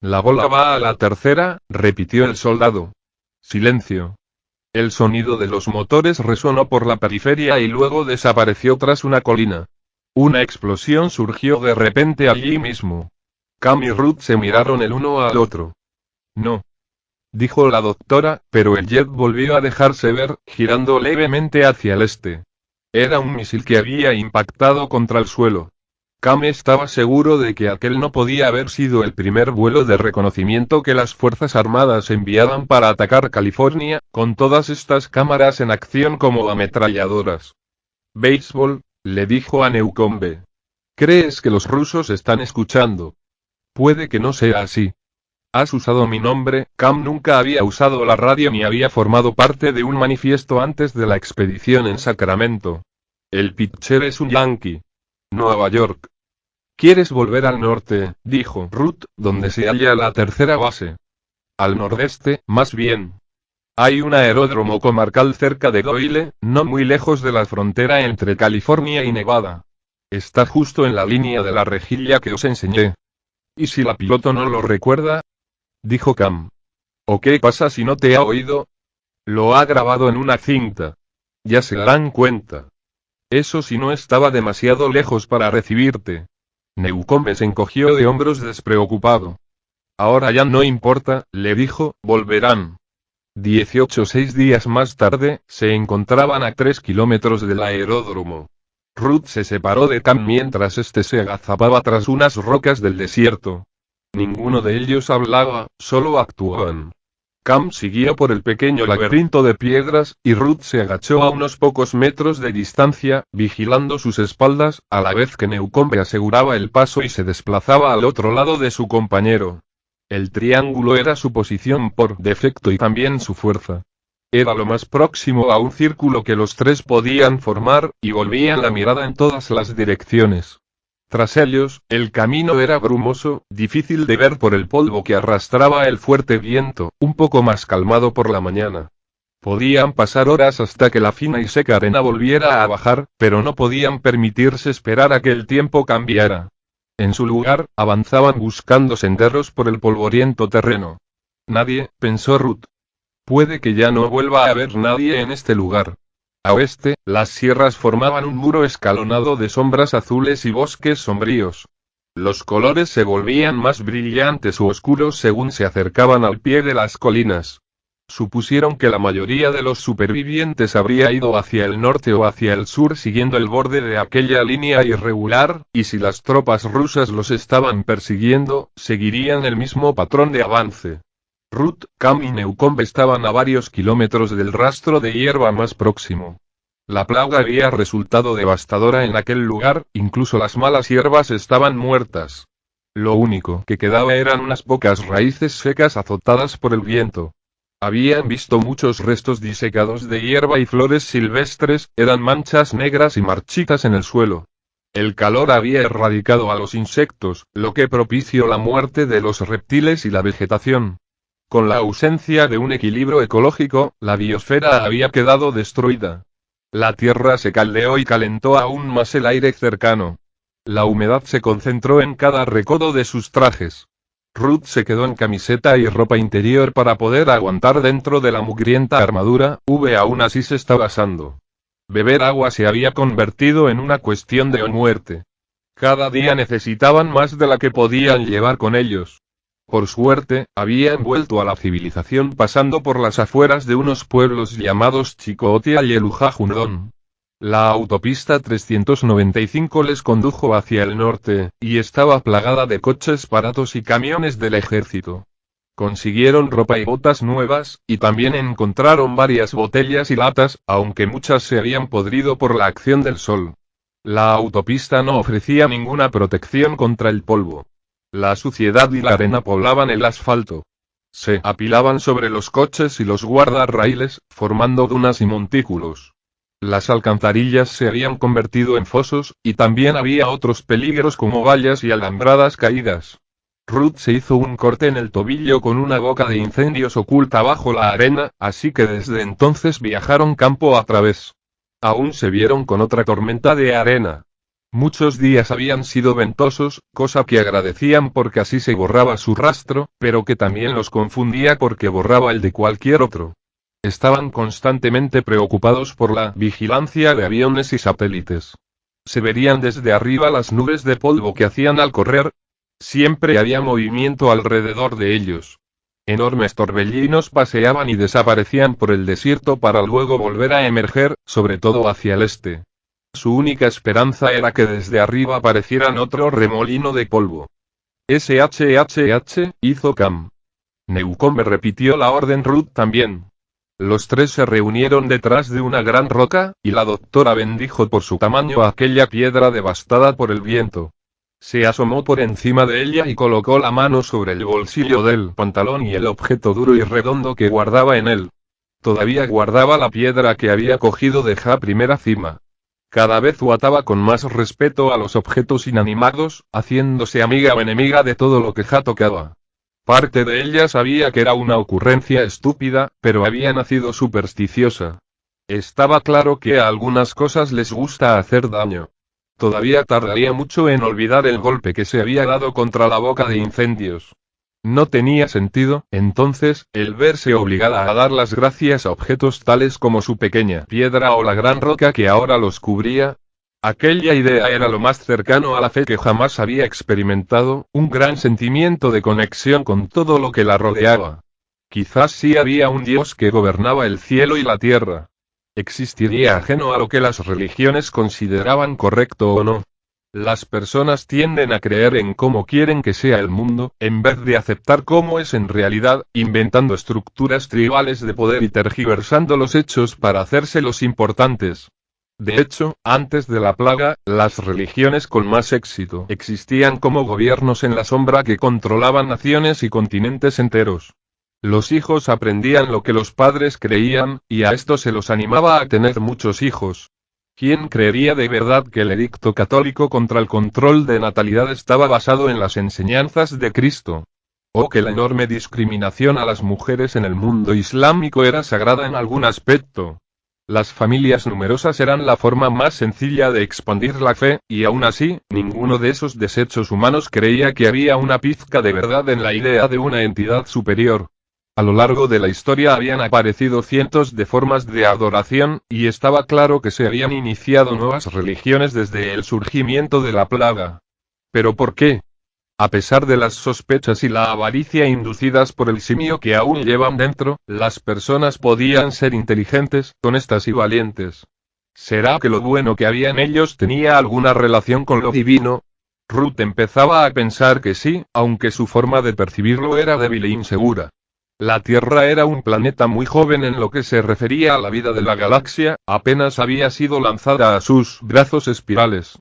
La bola va a la tercera, repitió el soldado. Silencio. El sonido de los motores resonó por la periferia y luego desapareció tras una colina. Una explosión surgió de repente allí mismo. Cam y Ruth se miraron el uno al otro. No. Dijo la doctora, pero el jet volvió a dejarse ver, girando levemente hacia el este. Era un misil que había impactado contra el suelo. Cam estaba seguro de que aquel no podía haber sido el primer vuelo de reconocimiento que las Fuerzas Armadas enviaban para atacar California, con todas estas cámaras en acción como ametralladoras. béisbol, le dijo a Newcombe. ¿Crees que los rusos están escuchando? Puede que no sea así. Has usado mi nombre. Cam nunca había usado la radio ni había formado parte de un manifiesto antes de la expedición en Sacramento. El pitcher es un yankee. Nueva York. ¿Quieres volver al norte?, dijo Ruth, donde se halla la tercera base. Al nordeste, más bien. Hay un aeródromo comarcal cerca de Doyle, no muy lejos de la frontera entre California y Nevada. Está justo en la línea de la rejilla que os enseñé. ¿Y si la piloto no lo recuerda?, dijo Cam. ¿O qué pasa si no te ha oído? Lo ha grabado en una cinta. Ya se darán cuenta. Eso si no estaba demasiado lejos para recibirte. Newcombe se encogió de hombros despreocupado. Ahora ya no importa, le dijo, volverán. 6 días más tarde, se encontraban a 3 kilómetros del aeródromo. Ruth se separó de Cam mientras este se agazapaba tras unas rocas del desierto. Ninguno de ellos hablaba, solo actuaban. Cam siguió por el pequeño laberinto de piedras, y Ruth se agachó a unos pocos metros de distancia, vigilando sus espaldas, a la vez que Newcombe aseguraba el paso y se desplazaba al otro lado de su compañero. El triángulo era su posición por defecto y también su fuerza. Era lo más próximo a un círculo que los tres podían formar, y volvían la mirada en todas las direcciones. Tras ellos, el camino era brumoso, difícil de ver por el polvo que arrastraba el fuerte viento, un poco más calmado por la mañana. Podían pasar horas hasta que la fina y seca arena volviera a bajar, pero no podían permitirse esperar a que el tiempo cambiara. En su lugar, avanzaban buscando senderos por el polvoriento terreno. Nadie, pensó Ruth. Puede que ya no vuelva a haber nadie en este lugar. A oeste, las sierras formaban un muro escalonado de sombras azules y bosques sombríos. Los colores se volvían más brillantes u oscuros según se acercaban al pie de las colinas. Supusieron que la mayoría de los supervivientes habría ido hacia el norte o hacia el sur siguiendo el borde de aquella línea irregular, y si las tropas rusas los estaban persiguiendo, seguirían el mismo patrón de avance. Ruth, Cam y Newcombe estaban a varios kilómetros del rastro de hierba más próximo. La plaga había resultado devastadora en aquel lugar, incluso las malas hierbas estaban muertas. Lo único que quedaba eran unas pocas raíces secas azotadas por el viento. Habían visto muchos restos disecados de hierba y flores silvestres, eran manchas negras y marchitas en el suelo. El calor había erradicado a los insectos, lo que propició la muerte de los reptiles y la vegetación. Con la ausencia de un equilibrio ecológico, la biosfera había quedado destruida. La tierra se caldeó y calentó aún más el aire cercano. La humedad se concentró en cada recodo de sus trajes. Ruth se quedó en camiseta y ropa interior para poder aguantar dentro de la mugrienta armadura, aún así se estaba asando. Beber agua se había convertido en una cuestión de o muerte. Cada día necesitaban más de la que podían llevar con ellos. Por suerte, habían vuelto a la civilización pasando por las afueras de unos pueblos llamados Chikotia y Elujajundón. La autopista 395 les condujo hacia el norte, y estaba plagada de coches baratos y camiones del ejército. Consiguieron ropa y botas nuevas, y también encontraron varias botellas y latas, aunque muchas se habían podrido por la acción del sol. La autopista no ofrecía ninguna protección contra el polvo. La suciedad y la arena poblaban el asfalto. Se apilaban sobre los coches y los guardarraíles, formando dunas y montículos. Las alcantarillas se habían convertido en fosos, y también había otros peligros como vallas y alambradas caídas. Ruth se hizo un corte en el tobillo con una boca de incendios oculta bajo la arena, así que desde entonces viajaron campo a través. Aún se vieron con otra tormenta de arena. Muchos días habían sido ventosos, cosa que agradecían porque así se borraba su rastro, pero que también los confundía porque borraba el de cualquier otro. Estaban constantemente preocupados por la vigilancia de aviones y satélites. Se verían desde arriba las nubes de polvo que hacían al correr. Siempre había movimiento alrededor de ellos. Enormes torbellinos paseaban y desaparecían por el desierto para luego volver a emerger, sobre todo hacia el este. Su única esperanza era que desde arriba aparecieran otro remolino de polvo. SHHH, hizo Cam. Newcombe repitió la orden. Ruth también. Los tres se reunieron detrás de una gran roca, y la doctora bendijo por su tamaño aquella piedra devastada por el viento. Se asomó por encima de ella y colocó la mano sobre el bolsillo del pantalón y el objeto duro y redondo que guardaba en él. Todavía guardaba la piedra que había cogido de Ja primera cima. Cada vez trataba con más respeto a los objetos inanimados, haciéndose amiga o enemiga de todo lo que Ja tocaba. Parte de ella sabía que era una ocurrencia estúpida, pero había nacido supersticiosa. Estaba claro que a algunas cosas les gusta hacer daño. Todavía tardaría mucho en olvidar el golpe que se había dado contra la boca de incendios. No tenía sentido, entonces, el verse obligada a dar las gracias a objetos tales como su pequeña piedra o la gran roca que ahora los cubría. Aquella idea era lo más cercano a la fe que jamás había experimentado, un gran sentimiento de conexión con todo lo que la rodeaba. Quizás sí había un Dios que gobernaba el cielo y la tierra. Existiría ajeno a lo que las religiones consideraban correcto o no. Las personas tienden a creer en cómo quieren que sea el mundo, en vez de aceptar cómo es en realidad, inventando estructuras tribales de poder y tergiversando los hechos para hacérselos importantes. De hecho, antes de la plaga, las religiones con más éxito existían como gobiernos en la sombra que controlaban naciones y continentes enteros. Los hijos aprendían lo que los padres creían, y a esto se los animaba a tener muchos hijos. ¿Quién creería de verdad que el edicto católico contra el control de natalidad estaba basado en las enseñanzas de Cristo? ¿O que la enorme discriminación a las mujeres en el mundo islámico era sagrada en algún aspecto? Las familias numerosas eran la forma más sencilla de expandir la fe, y aún así, ninguno de esos desechos humanos creía que había una pizca de verdad en la idea de una entidad superior. A lo largo de la historia habían aparecido cientos de formas de adoración, y estaba claro que se habían iniciado nuevas religiones desde el surgimiento de la plaga. ¿Pero por qué? A pesar de las sospechas y la avaricia inducidas por el simio que aún llevan dentro, las personas podían ser inteligentes, honestas y valientes. ¿Será que lo bueno que había en ellos tenía alguna relación con lo divino? Ruth empezaba a pensar que sí, aunque su forma de percibirlo era débil e insegura. La Tierra era un planeta muy joven en lo que se refería a la vida de la galaxia, apenas había sido lanzada a sus brazos espirales.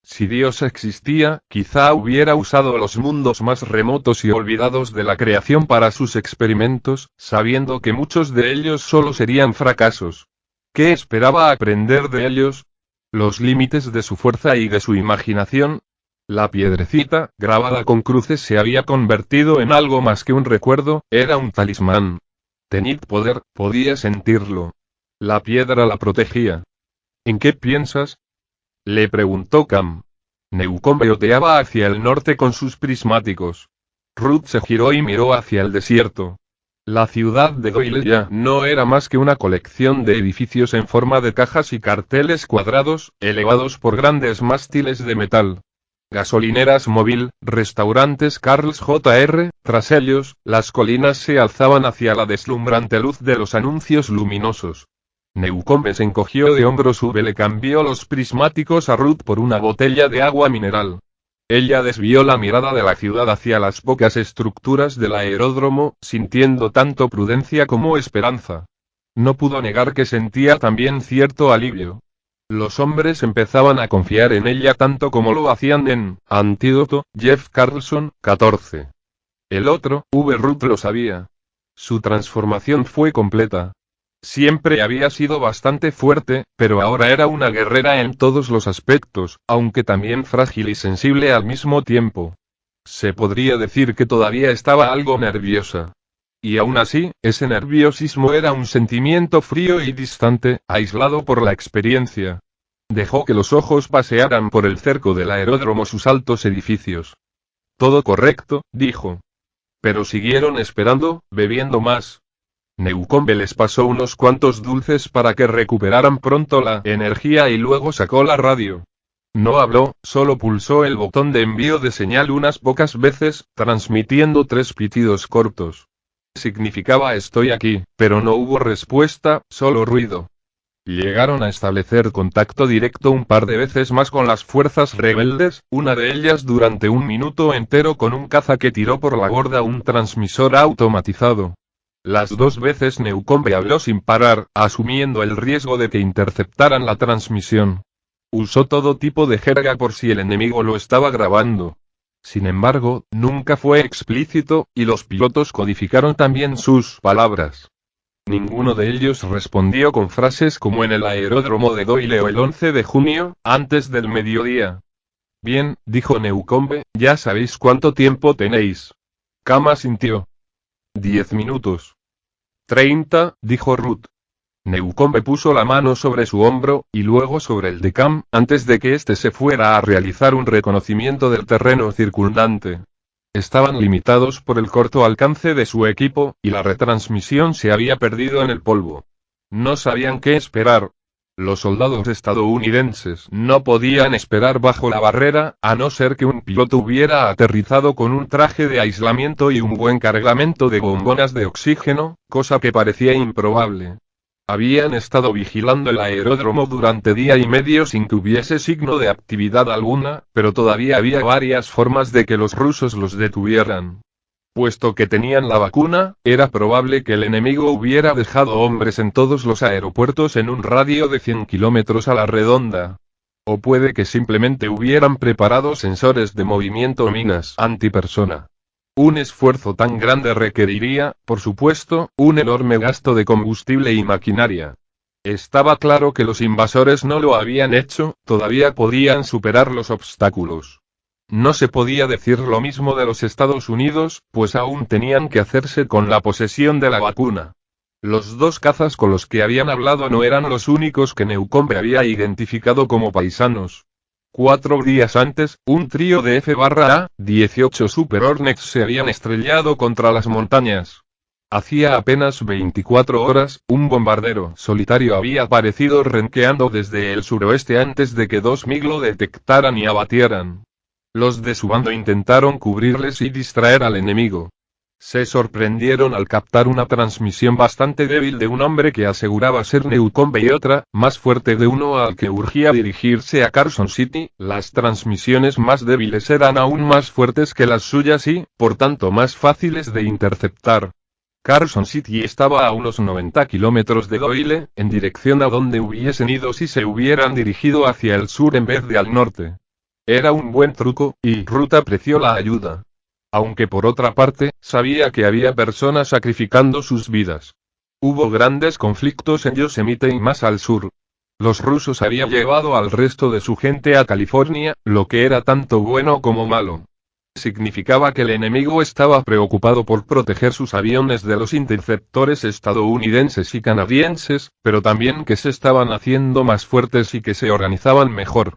Si Dios existía, quizá hubiera usado los mundos más remotos y olvidados de la creación para sus experimentos, sabiendo que muchos de ellos solo serían fracasos. ¿Qué esperaba aprender de ellos? Los límites de su fuerza y de su imaginación. La piedrecita, grabada con cruces, se había convertido en algo más que un recuerdo, era un talismán. Tenía poder, podía sentirlo. La piedra la protegía. ¿En qué piensas?, le preguntó Cam. Newcombe oteaba hacia el norte con sus prismáticos. Ruth se giró y miró hacia el desierto. La ciudad de Doyle ya no era más que una colección de edificios en forma de cajas y carteles cuadrados, elevados por grandes mástiles de metal. Gasolineras Móvil, restaurantes Carl's Jr., tras ellos, las colinas se alzaban hacia la deslumbrante luz de los anuncios luminosos. Newcombe se encogió de hombros. Le cambió los prismáticos a Ruth por una botella de agua mineral. Ella desvió la mirada de la ciudad hacia las pocas estructuras del aeródromo, sintiendo tanto prudencia como esperanza. No pudo negar que sentía también cierto alivio. Los hombres empezaban a confiar en ella tanto como lo hacían en Antídoto, Jeff Carlson, 14. El otro, Ruth lo sabía. Su transformación fue completa. Siempre había sido bastante fuerte, pero ahora era una guerrera en todos los aspectos, aunque también frágil y sensible al mismo tiempo. Se podría decir que todavía estaba algo nerviosa. Y aún así, ese nerviosismo era un sentimiento frío y distante, aislado por la experiencia. Dejó que los ojos pasearan por el cerco del aeródromo sus altos edificios. Todo correcto, dijo. Pero siguieron esperando, bebiendo más. Newcombe les pasó unos cuantos dulces para que recuperaran pronto la energía y luego sacó la radio. No habló, solo pulsó el botón de envío de señal unas pocas veces, transmitiendo 3 pitidos cortos. Significaba estoy aquí, pero no hubo respuesta, solo ruido. Llegaron a establecer contacto directo un par de veces más con las fuerzas rebeldes, una de ellas durante un minuto entero con un caza que tiró por la borda un transmisor automatizado. Las dos veces Newcombe habló sin parar, asumiendo el riesgo de que interceptaran la transmisión. Usó todo tipo de jerga por si el enemigo lo estaba grabando. Sin embargo, nunca fue explícito, y los pilotos codificaron también sus palabras. Ninguno de ellos respondió con frases como en el aeródromo de Doyle o el 11 de junio, antes del mediodía. Bien, dijo Newcombe, ya sabéis cuánto tiempo tenéis. Kama sintió. 10 minutos. 30, dijo Ruth. Newcombe puso la mano sobre su hombro, y luego sobre el de Cam, antes de que éste se fuera a realizar un reconocimiento del terreno circundante. Estaban limitados por el corto alcance de su equipo, y la retransmisión se había perdido en el polvo. No sabían qué esperar. Los soldados estadounidenses no podían esperar bajo la barrera, a no ser que un piloto hubiera aterrizado con un traje de aislamiento y un buen cargamento de bombonas de oxígeno, cosa que parecía improbable. Habían estado vigilando el aeródromo durante día y medio sin que hubiese signo de actividad alguna, pero todavía había varias formas de que los rusos los detuvieran. Puesto que tenían la vacuna, era probable que el enemigo hubiera dejado hombres en todos los aeropuertos en un radio de 100 kilómetros a la redonda. O puede que simplemente hubieran preparado sensores de movimiento o minas antipersona. Un esfuerzo tan grande requeriría, por supuesto, un enorme gasto de combustible y maquinaria. Estaba claro que los invasores no lo habían hecho, todavía podían superar los obstáculos. No se podía decir lo mismo de los Estados Unidos, pues aún tenían que hacerse con la posesión de la vacuna. Los dos cazas con los que habían hablado no eran los únicos que Newcombe había identificado como paisanos. 4 días antes, un trío de F-A-18 Super Hornets se habían estrellado contra las montañas. Hacía apenas 24 horas, un bombardero solitario había aparecido renqueando desde el suroeste antes de que dos MiG lo detectaran y abatieran. Los de su bando intentaron cubrirles y distraer al enemigo. Se sorprendieron al captar una transmisión bastante débil de un hombre que aseguraba ser Newcombe y otra, más fuerte de uno al que urgía dirigirse a Carson City. Las transmisiones más débiles eran aún más fuertes que las suyas y, por tanto, más fáciles de interceptar. Carson City estaba a unos 90 kilómetros de Doyle, en dirección a donde hubiesen ido si se hubieran dirigido hacia el sur en vez de al norte. Era un buen truco, y Ruth apreció la ayuda. Aunque por otra parte, sabía que había personas sacrificando sus vidas. Hubo grandes conflictos en Yosemite y más al sur. Los rusos habían llevado al resto de su gente a California, lo que era tanto bueno como malo. Significaba que el enemigo estaba preocupado por proteger sus aviones de los interceptores estadounidenses y canadienses, pero también que se estaban haciendo más fuertes y que se organizaban mejor.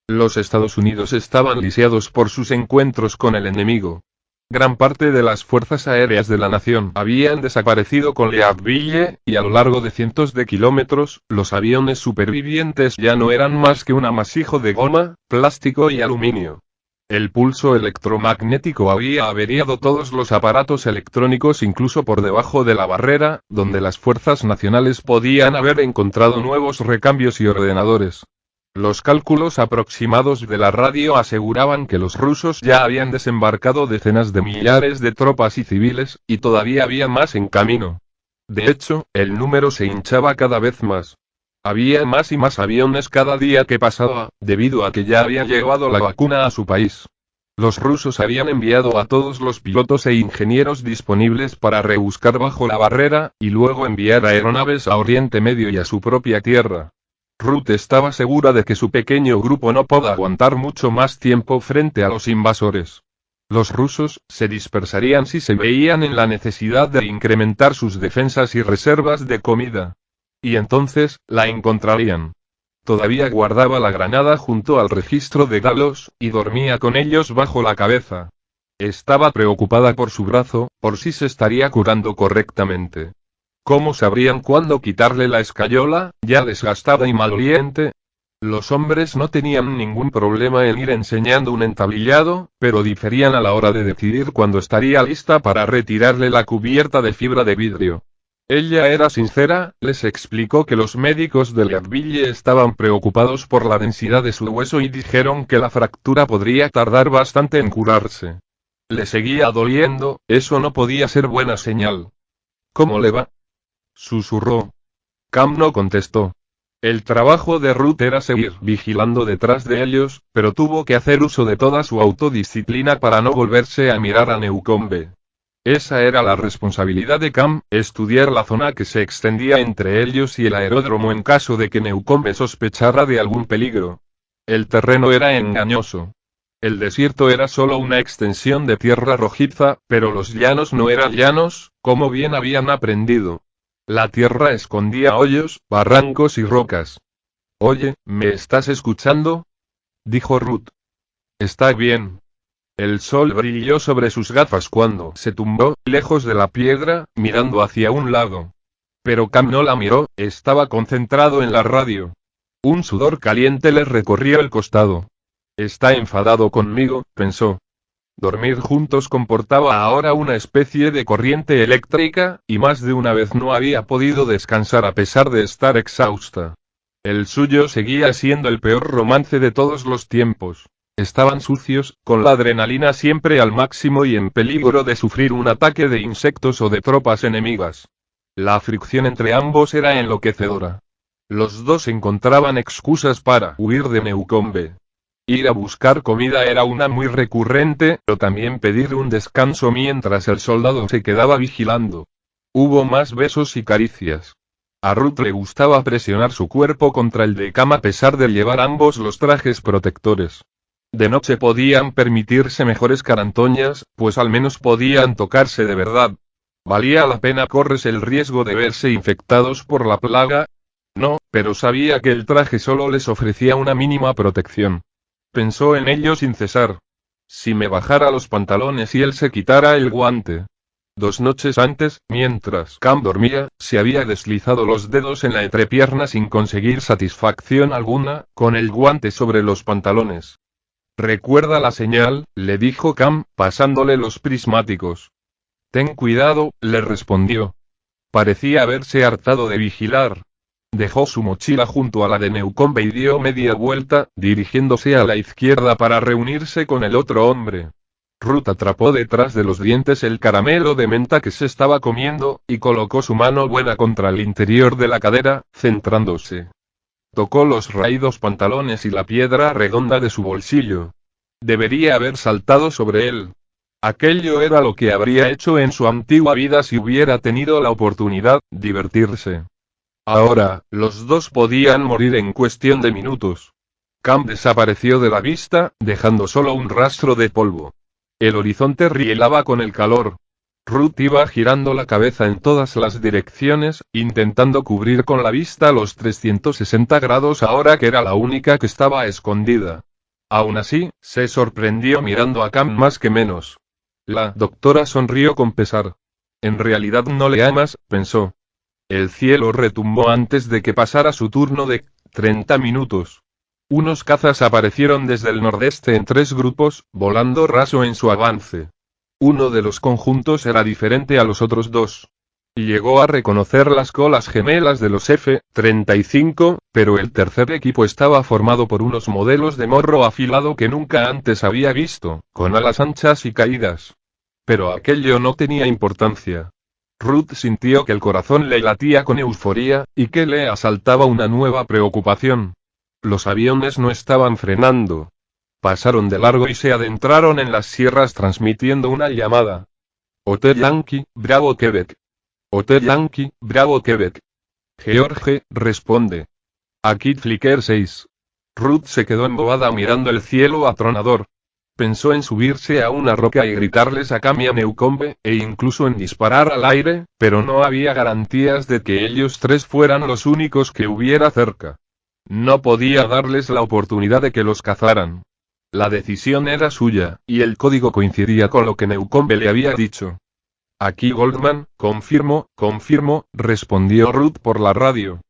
Los Estados Unidos estaban lisiados por sus encuentros con el enemigo. Gran parte de las fuerzas aéreas de la nación habían desaparecido con Leadville, y a lo largo de cientos de kilómetros, los aviones supervivientes ya no eran más que un amasijo de goma, plástico y aluminio. El pulso electromagnético había averiado todos los aparatos electrónicos incluso por debajo de la barrera, donde las fuerzas nacionales podían haber encontrado nuevos recambios y ordenadores. Los cálculos aproximados de la radio aseguraban que los rusos ya habían desembarcado decenas de millares de tropas y civiles, y todavía había más en camino. De hecho, el número se hinchaba cada vez más. Había más y más aviones cada día que pasaba, debido a que ya habían llevado la vacuna a su país. Los rusos habían enviado a todos los pilotos e ingenieros disponibles para rebuscar bajo la barrera, y luego enviar aeronaves a Oriente Medio y a su propia tierra. Ruth estaba segura de que su pequeño grupo no podía aguantar mucho más tiempo frente a los invasores. Los rusos se dispersarían si se veían en la necesidad de incrementar sus defensas y reservas de comida. Y entonces, la encontrarían. Todavía guardaba la granada junto al registro de Dallas, y dormía con ellos bajo la cabeza. Estaba preocupada por su brazo, por si se estaría curando correctamente. ¿Cómo sabrían cuándo quitarle la escayola, ya desgastada y maloliente? Los hombres no tenían ningún problema en ir enseñando un entablillado, pero diferían a la hora de decidir cuándo estaría lista para retirarle la cubierta de fibra de vidrio. Ella era sincera, les explicó que los médicos de Leadville estaban preocupados por la densidad de su hueso y dijeron que la fractura podría tardar bastante en curarse. Le seguía doliendo, eso no podía ser buena señal. ¿Cómo le va?, susurró. Cam no contestó. El trabajo de Ruth era seguir vigilando detrás de ellos, pero tuvo que hacer uso de toda su autodisciplina para no volverse a mirar a Newcombe. Esa era la responsabilidad de Cam, estudiar la zona que se extendía entre ellos y el aeródromo en caso de que Newcombe sospechara de algún peligro. El terreno era engañoso. El desierto era solo una extensión de tierra rojiza, pero los llanos no eran llanos, como bien habían aprendido. La tierra escondía hoyos, barrancos y rocas. Oye, ¿me estás escuchando?, dijo Ruth. Está bien. El sol brilló sobre sus gafas cuando se tumbó, lejos de la piedra, mirando hacia un lado. Pero Cam no la miró, estaba concentrado en la radio. Un sudor caliente le recorrió el costado. Está enfadado conmigo, pensó. Dormir juntos comportaba ahora una especie de corriente eléctrica, y más de una vez no había podido descansar a pesar de estar exhausta. El suyo seguía siendo el peor romance de todos los tiempos. Estaban sucios, con la adrenalina siempre al máximo y en peligro de sufrir un ataque de insectos o de tropas enemigas. La fricción entre ambos era enloquecedora. Los dos encontraban excusas para huir de Newcombe. Ir a buscar comida era una muy recurrente, pero también pedir un descanso mientras el soldado se quedaba vigilando. Hubo más besos y caricias. A Ruth le gustaba presionar su cuerpo contra el de Cam a pesar de llevar ambos los trajes protectores. De noche podían permitirse mejores carantoñas, pues al menos podían tocarse de verdad. ¿Valía la pena corres el riesgo de verse infectados por la plaga? No, pero sabía que el traje solo les ofrecía una mínima protección. Pensó en ello sin cesar. Si me bajara los pantalones y él se quitara el guante. 2 noches antes, mientras Cam dormía, se había deslizado los dedos en la entrepierna sin conseguir satisfacción alguna, con el guante sobre los pantalones. Recuerda la señal, le dijo Cam, pasándole los prismáticos. Ten cuidado, le respondió. Parecía haberse hartado de vigilar. Dejó su mochila junto a la de Newcombe y dio media vuelta, dirigiéndose a la izquierda para reunirse con el otro hombre. Ruth atrapó detrás de los dientes el caramelo de menta que se estaba comiendo, y colocó su mano buena contra el interior de la cadera, centrándose. Tocó los raídos pantalones y la piedra redonda de su bolsillo. Debería haber saltado sobre él. Aquello era lo que habría hecho en su antigua vida si hubiera tenido la oportunidad, divertirse. Ahora, los dos podían morir en cuestión de minutos. Cam desapareció de la vista, dejando solo un rastro de polvo. El horizonte rielaba con el calor. Ruth iba girando la cabeza en todas las direcciones, intentando cubrir con la vista los 360 grados ahora que era la única que estaba escondida. Aún así, se sorprendió mirando a Cam más que menos. La doctora sonrió con pesar. En realidad no le amas, pensó. El cielo retumbó antes de que pasara su turno de 30 minutos. Unos cazas aparecieron desde el nordeste en 3 grupos, volando raso en su avance. Uno de los conjuntos era diferente a los otros 2. Llegó a reconocer las colas gemelas de los F-35, pero el tercer equipo estaba formado por unos modelos de morro afilado que nunca antes había visto, con alas anchas y caídas. Pero aquello no tenía importancia. Ruth sintió que el corazón le latía con euforía, y que le asaltaba una nueva preocupación. Los aviones no estaban frenando. Pasaron de largo y se adentraron en las sierras transmitiendo una llamada. Hotel Yankee, Bravo Quebec. Hotel Yankee, Bravo Quebec. George, responde. Aquí Flicker 6. Ruth se quedó embobada mirando el cielo atronador. Pensó en subirse a una roca y gritarles a Cam y a Newcombe, e incluso en disparar al aire, pero no había garantías de que ellos 3 fueran los únicos que hubiera cerca. No podía darles la oportunidad de que los cazaran. La decisión era suya, y el código coincidía con lo que Newcombe le había dicho. Aquí Goldman, confirmo, respondió Ruth por la radio.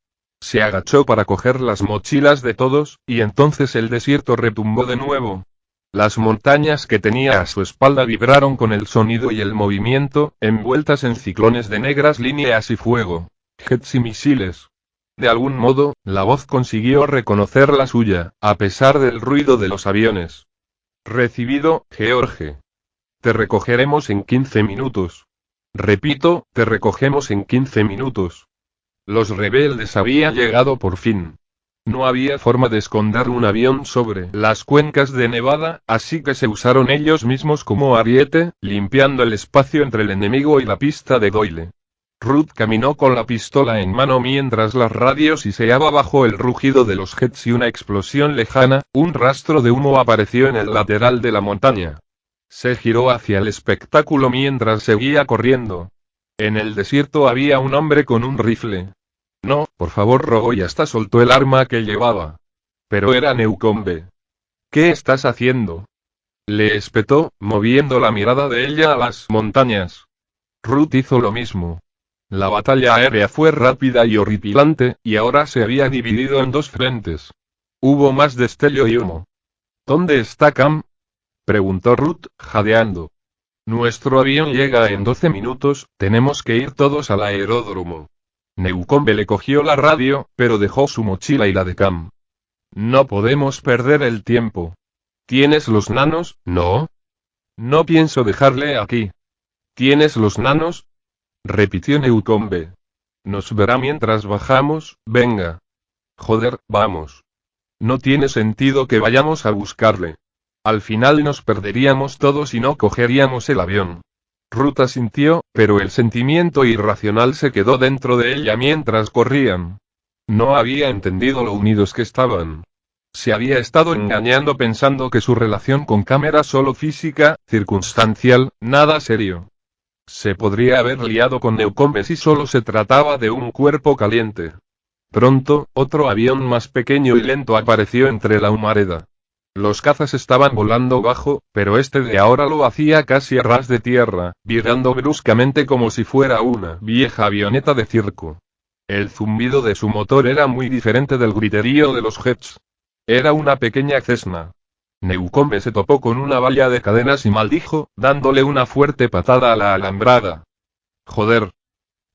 Se agachó para coger las mochilas de todos, y entonces el desierto retumbó de nuevo. Las montañas que tenía a su espalda vibraron con el sonido y el movimiento, envueltas en ciclones de negras líneas y fuego. Jets y misiles. De algún modo, la voz consiguió reconocer la suya, a pesar del ruido de los aviones. Recibido, George. Te recogeremos en 15 minutos. Repito, te recogemos en 15 minutos. Los rebeldes habían llegado por fin. No había forma de esconder un avión sobre las cuencas de Nevada, así que se usaron ellos mismos como ariete, limpiando el espacio entre el enemigo y la pista de Doyle. Ruth caminó con la pistola en mano mientras las radios siseaba bajo el rugido de los jets y una explosión lejana, un rastro de humo apareció en el lateral de la montaña. Se giró hacia el espectáculo mientras seguía corriendo. En el desierto había un hombre con un rifle. No, por favor, rogó y hasta soltó el arma que llevaba. Pero era Newcombe. ¿Qué estás haciendo? Le espetó, moviendo la mirada de ella a las montañas. Ruth hizo lo mismo. La batalla aérea fue rápida y horripilante, y ahora se había dividido en dos frentes. Hubo más destello y humo. ¿Dónde está Cam? Preguntó Ruth, jadeando. Nuestro avión llega en 12 minutos, tenemos que ir todos al aeródromo. Newcombe le cogió la radio, pero dejó su mochila y la de Cam. No podemos perder el tiempo. ¿Tienes los nanos? No. No pienso dejarle aquí. ¿Tienes los nanos? Repitió Newcombe. Nos verá mientras bajamos, venga. Joder, vamos. No tiene sentido que vayamos a buscarle. Al final nos perderíamos todos y no cogeríamos el avión. Ruth asintió, pero el sentimiento irracional se quedó dentro de ella mientras corrían. No había entendido lo unidos que estaban. Se había estado engañando pensando que su relación con Cam era solo física, circunstancial, nada serio. Se podría haber liado con Newcombe si solo se trataba de un cuerpo caliente. Pronto, otro avión más pequeño y lento apareció entre la humareda. Los cazas estaban volando bajo, pero este de ahora lo hacía casi a ras de tierra, virando bruscamente como si fuera una vieja avioneta de circo. El zumbido de su motor era muy diferente del griterío de los jets. Era una pequeña Cessna. Newcombe se topó con una valla de cadenas y maldijo, dándole una fuerte patada a la alambrada. Joder.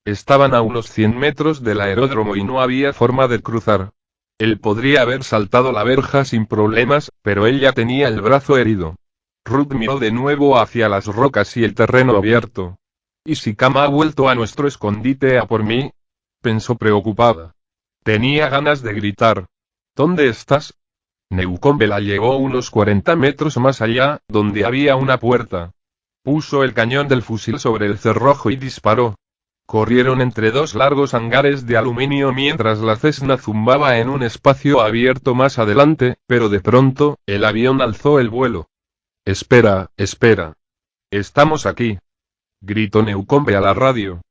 Estaban a unos 100 metros del aeródromo y no había forma de cruzar. Él podría haber saltado la verja sin problemas, pero ella tenía el brazo herido. Ruth miró de nuevo hacia las rocas y el terreno abierto. ¿Y si Cam ha vuelto a nuestro escondite a por mí? Pensó preocupada. Tenía ganas de gritar. ¿Dónde estás? Newcombe la llevó unos 40 metros más allá, donde había una puerta. Puso el cañón del fusil sobre el cerrojo y disparó. Corrieron entre dos largos hangares de aluminio mientras la Cessna zumbaba en un espacio abierto más adelante, pero de pronto, el avión alzó el vuelo. Espera, espera. Estamos aquí. Gritó Newcombe a la radio.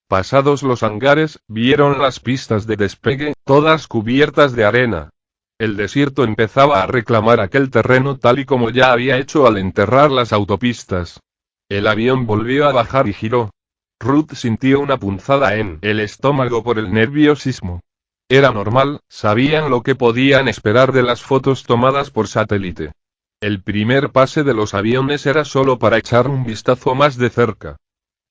Pasados los hangares, vieron las pistas de despegue, todas cubiertas de arena. El desierto empezaba a reclamar aquel terreno tal y como ya había hecho al enterrar las autopistas. El avión volvió a bajar y giró. Ruth sintió una punzada en el estómago por el nerviosismo. Era normal, sabían lo que podían esperar de las fotos tomadas por satélite. El primer pase de los aviones era solo para echar un vistazo más de cerca.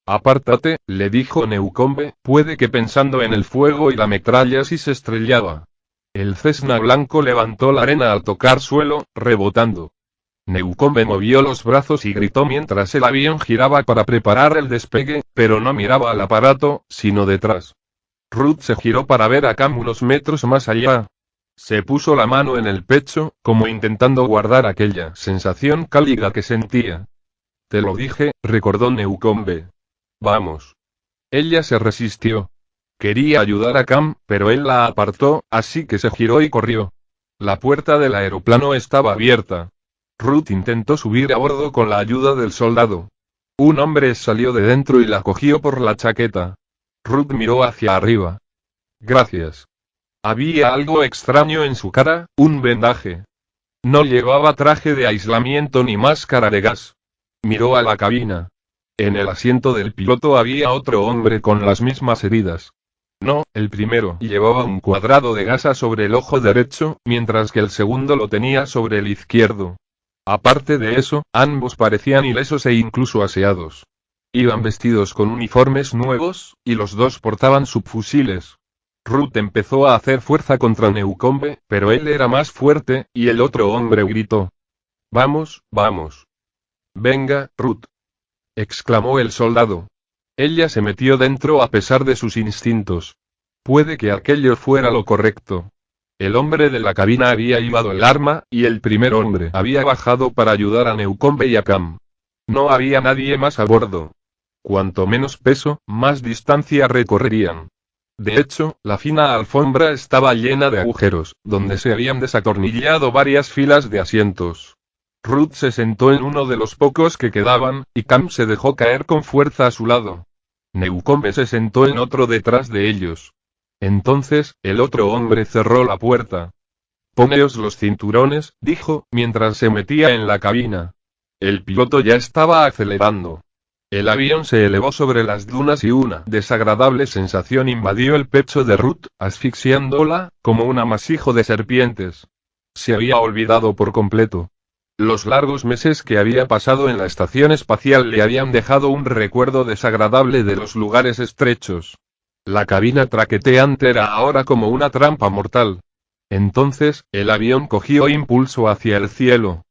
Apártate, le dijo Newcombe, puede que pensando en el fuego y la metralla si se estrellaba. El Cessna blanco levantó la arena al tocar suelo, rebotando. Newcombe movió los brazos y gritó mientras el avión giraba para preparar el despegue, pero no miraba al aparato, sino detrás. Ruth se giró para ver a Cam unos metros más allá. Se puso la mano en el pecho, como intentando guardar aquella sensación cálida que sentía. Te lo dije, recordó Newcombe. Vamos. Ella se resistió. Quería ayudar a Cam, pero él la apartó, así que se giró y corrió. La puerta del aeroplano estaba abierta. Ruth intentó subir a bordo con la ayuda del soldado. Un hombre salió de dentro y la cogió por la chaqueta. Ruth miró hacia arriba. Gracias. Había algo extraño en su cara, un vendaje. No llevaba traje de aislamiento ni máscara de gas. Miró a la cabina. En el asiento del piloto había otro hombre con las mismas heridas. No, el primero llevaba un cuadrado de gasa sobre el ojo derecho, mientras que el segundo lo tenía sobre el izquierdo. Aparte de eso, ambos parecían ilesos e incluso aseados. Iban vestidos con uniformes nuevos, y los dos portaban subfusiles. Ruth empezó a hacer fuerza contra Newcombe, pero él era más fuerte, y el otro hombre gritó. Vamos, vamos. Venga, Ruth. Exclamó el soldado. Ella se metió dentro a pesar de sus instintos. Puede que aquello fuera lo correcto. El hombre de la cabina había llevado el arma, y el primer hombre había bajado para ayudar a Newcombe y a Cam. No había nadie más a bordo. Cuanto menos peso, más distancia recorrerían. De hecho, la fina alfombra estaba llena de agujeros, donde se habían desatornillado varias filas de asientos. Ruth se sentó en uno de los pocos que quedaban, y Cam se dejó caer con fuerza a su lado. Newcombe se sentó en otro detrás de ellos. Entonces, el otro hombre cerró la puerta. «Poneos los cinturones», dijo, mientras se metía en la cabina. El piloto ya estaba acelerando. El avión se elevó sobre las dunas y una desagradable sensación invadió el pecho de Ruth, asfixiándola, como un amasijo de serpientes. Se había olvidado por completo. Los largos meses que había pasado en la estación espacial le habían dejado un recuerdo desagradable de los lugares estrechos. La cabina traqueteante era ahora como una trampa mortal. Entonces, el avión cogió impulso hacia el cielo.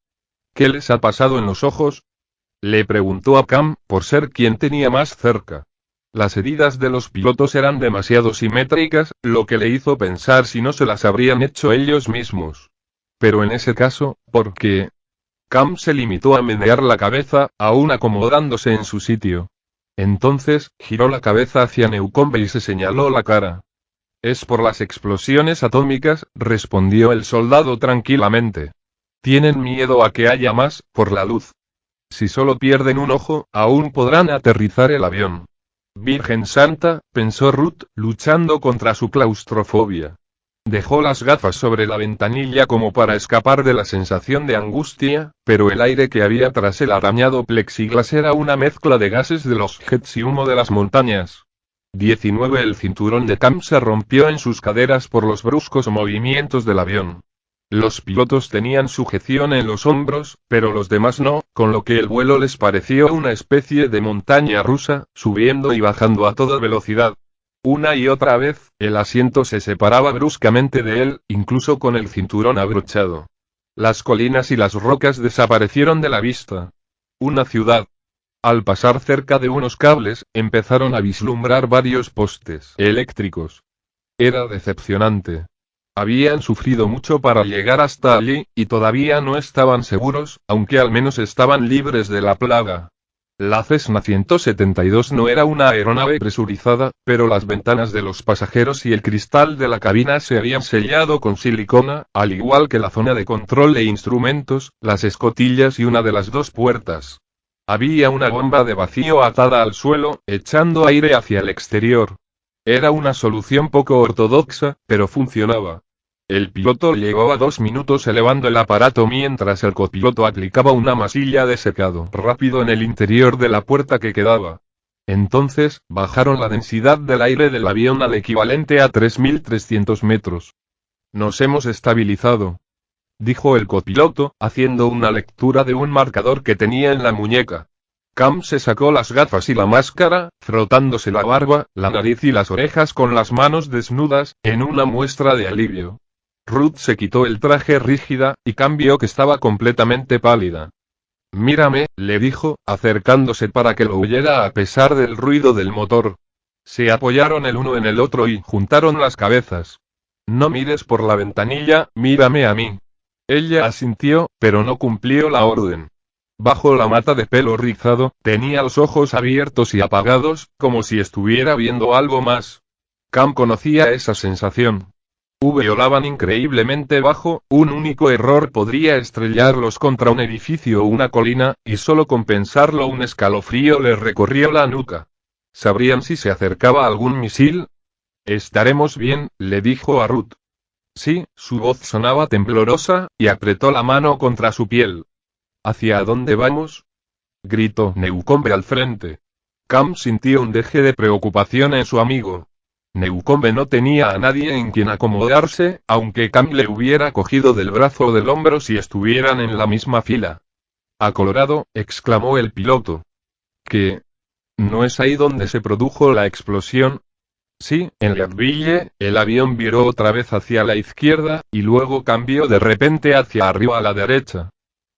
«¿Qué les ha pasado en los ojos?», le preguntó a Cam, por ser quien tenía más cerca. Las heridas de los pilotos eran demasiado simétricas, lo que le hizo pensar si no se las habrían hecho ellos mismos. Pero en ese caso, ¿por qué? Cam se limitó a menear la cabeza, aún acomodándose en su sitio. Entonces, giró la cabeza hacia Newcombe y se señaló la cara. «Es por las explosiones atómicas», respondió el soldado tranquilamente. «Tienen miedo a que haya más, por la luz. Si solo pierden un ojo, aún podrán aterrizar el avión». «Virgen Santa», pensó Ruth, luchando contra su claustrofobia. Dejó las gafas sobre la ventanilla como para escapar de la sensación de angustia, pero el aire que había tras el arañado plexiglas era una mezcla de gases de los jets y humo de las montañas. 19. El cinturón de Cam se rompió en sus caderas por los bruscos movimientos del avión. Los pilotos tenían sujeción en los hombros, pero los demás no, con lo que el vuelo les pareció una especie de montaña rusa, subiendo y bajando a toda velocidad. Una y otra vez, el asiento se separaba bruscamente de él, incluso con el cinturón abrochado. Las colinas y las rocas desaparecieron de la vista. Una ciudad. Al pasar cerca de unos cables, empezaron a vislumbrar varios postes eléctricos. Era decepcionante. Habían sufrido mucho para llegar hasta allí, y todavía no estaban seguros, aunque al menos estaban libres de la plaga. La Cessna 172 no era una aeronave presurizada, pero las ventanas de los pasajeros y el cristal de la cabina se habían sellado con silicona, al igual que la zona de control e instrumentos, las escotillas y una de las dos puertas. Había una bomba de vacío atada al suelo, echando aire hacia el exterior. Era una solución poco ortodoxa, pero funcionaba. El piloto llevaba 2 minutos elevando el aparato mientras el copiloto aplicaba una masilla de secado rápido en el interior de la puerta que quedaba. Entonces, bajaron la densidad del aire del avión al equivalente a 3.300 metros. «Nos hemos estabilizado», dijo el copiloto, haciendo una lectura de un marcador que tenía en la muñeca. Cam se sacó las gafas y la máscara, frotándose la barba, la nariz y las orejas con las manos desnudas, en una muestra de alivio. Ruth se quitó el traje rígida, y Cam vio que estaba completamente pálida. «Mírame», le dijo, acercándose para que lo oyera a pesar del ruido del motor. Se apoyaron el uno en el otro y juntaron las cabezas. «No mires por la ventanilla, mírame a mí». Ella asintió, pero no cumplió la orden. Bajo la mata de pelo rizado, tenía los ojos abiertos y apagados, como si estuviera viendo algo más. Cam conocía esa sensación. Volaban increíblemente bajo, un único error podría estrellarlos contra un edificio o una colina, y solo con pensarlo un escalofrío les recorrió la nuca. ¿Sabrían si se acercaba algún misil? «Estaremos bien», le dijo a Ruth. Sí, su voz sonaba temblorosa, y apretó la mano contra su piel. «¿Hacia dónde vamos?», gritó Newcombe al frente. Cam sintió un deje de preocupación en su amigo. Newcombe no tenía a nadie en quien acomodarse, aunque Cam le hubiera cogido del brazo o del hombro si estuvieran en la misma fila. «Acolorado», exclamó el piloto. «¿Qué? ¿No es ahí donde se produjo la explosión?». Sí, en Leadville, el avión viró otra vez hacia la izquierda, y luego cambió de repente hacia arriba a la derecha.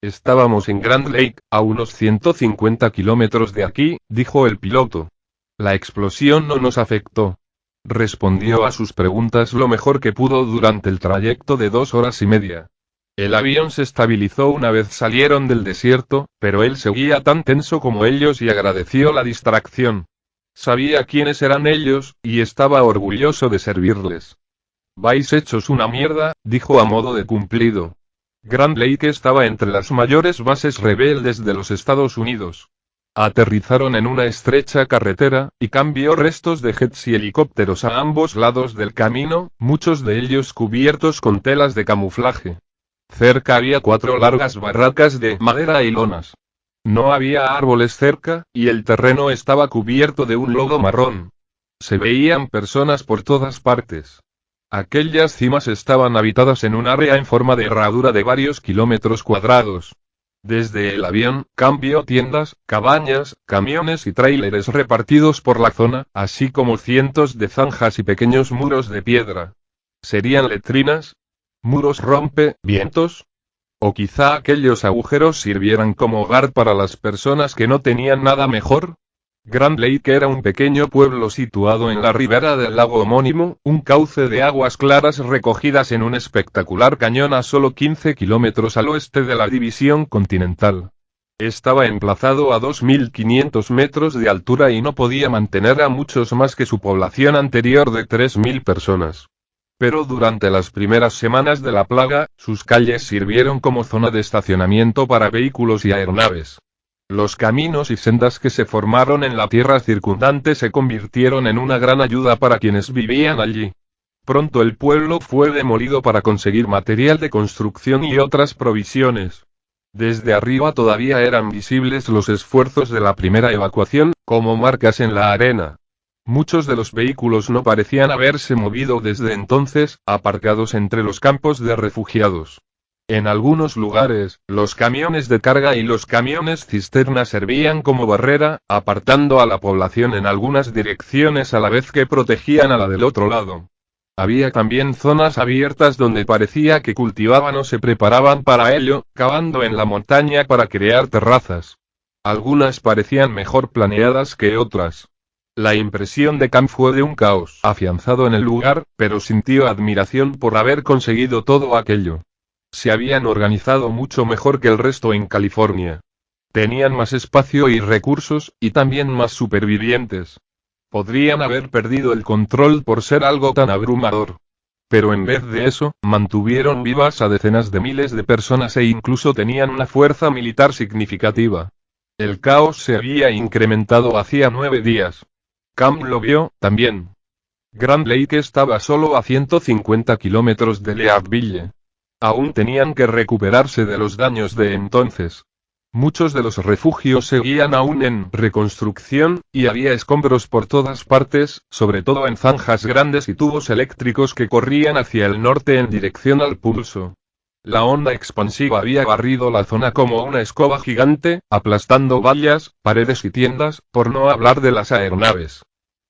«Estábamos en Grand Lake, a unos 150 kilómetros de aquí», dijo el piloto. La explosión no nos afectó. Respondió a sus preguntas lo mejor que pudo durante el trayecto de 2 horas y media. El avión se estabilizó una vez salieron del desierto, pero él seguía tan tenso como ellos y agradeció la distracción. Sabía quiénes eran ellos, y estaba orgulloso de servirles. Vais hechos una mierda, dijo a modo de cumplido. Grand Lake estaba entre las mayores bases rebeldes de los Estados Unidos. Aterrizaron en una estrecha carretera, y cambió restos de jets y helicópteros a ambos lados del camino, muchos de ellos cubiertos con telas de camuflaje. Cerca había 4 largas barracas de madera y lonas. No había árboles cerca, y el terreno estaba cubierto de un lodo marrón. Se veían personas por todas partes. Aquellas cimas estaban habitadas en un área en forma de herradura de varios kilómetros cuadrados. Desde el avión, cambió tiendas, cabañas, camiones y tráileres repartidos por la zona, así como cientos de zanjas y pequeños muros de piedra. ¿Serían letrinas? ¿Muros rompe-vientos? ¿O quizá aquellos agujeros sirvieran como hogar para las personas que no tenían nada mejor? Grand Lake era un pequeño pueblo situado en la ribera del lago homónimo, un cauce de aguas claras recogidas en un espectacular cañón a solo 15 kilómetros al oeste de la división continental. Estaba emplazado a 2.500 metros de altura y no podía mantener a muchos más que su población anterior de 3.000 personas. Pero durante las primeras semanas de la plaga, sus calles sirvieron como zona de estacionamiento para vehículos y aeronaves. Los caminos y sendas que se formaron en la tierra circundante se convirtieron en una gran ayuda para quienes vivían allí. Pronto el pueblo fue demolido para conseguir material de construcción y otras provisiones. Desde arriba todavía eran visibles los esfuerzos de la primera evacuación, como marcas en la arena. Muchos de los vehículos no parecían haberse movido desde entonces, aparcados entre los campos de refugiados. En algunos lugares, los camiones de carga y los camiones cisterna servían como barrera, apartando a la población en algunas direcciones a la vez que protegían a la del otro lado. Había también zonas abiertas donde parecía que cultivaban o se preparaban para ello, cavando en la montaña para crear terrazas. Algunas parecían mejor planeadas que otras. La impresión de Cam fue de un caos afianzado en el lugar, pero sintió admiración por haber conseguido todo aquello. Se habían organizado mucho mejor que el resto en California. Tenían más espacio y recursos, y también más supervivientes. Podrían haber perdido el control por ser algo tan abrumador. Pero en vez de eso, mantuvieron vivas a decenas de miles de personas e incluso tenían una fuerza militar significativa. El caos se había incrementado hacía 9 días. Cam lo vio, también. Grand Lake estaba solo a 150 kilómetros de Leadville. Aún tenían que recuperarse de los daños de entonces. Muchos de los refugios seguían aún en reconstrucción, y había escombros por todas partes, sobre todo en zanjas grandes y tubos eléctricos que corrían hacia el norte en dirección al pulso. La onda expansiva había barrido la zona como una escoba gigante, aplastando vallas, paredes y tiendas, por no hablar de las aeronaves.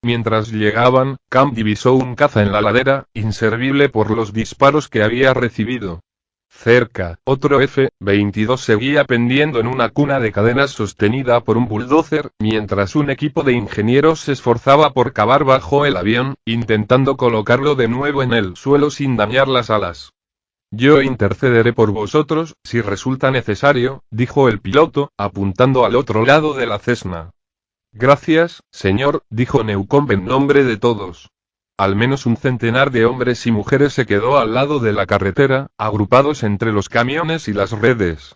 Mientras llegaban, Cam divisó un caza en la ladera, inservible por los disparos que había recibido. Cerca, otro F-22 seguía pendiendo en una cuna de cadenas sostenida por un bulldozer, mientras un equipo de ingenieros se esforzaba por cavar bajo el avión, intentando colocarlo de nuevo en el suelo sin dañar las alas. Yo intercederé por vosotros, si resulta necesario, dijo el piloto, apuntando al otro lado de la Cessna. Gracias, señor, dijo Newcomb en nombre de todos. Al menos un centenar de hombres y mujeres se quedó al lado de la carretera, agrupados entre los camiones y las redes.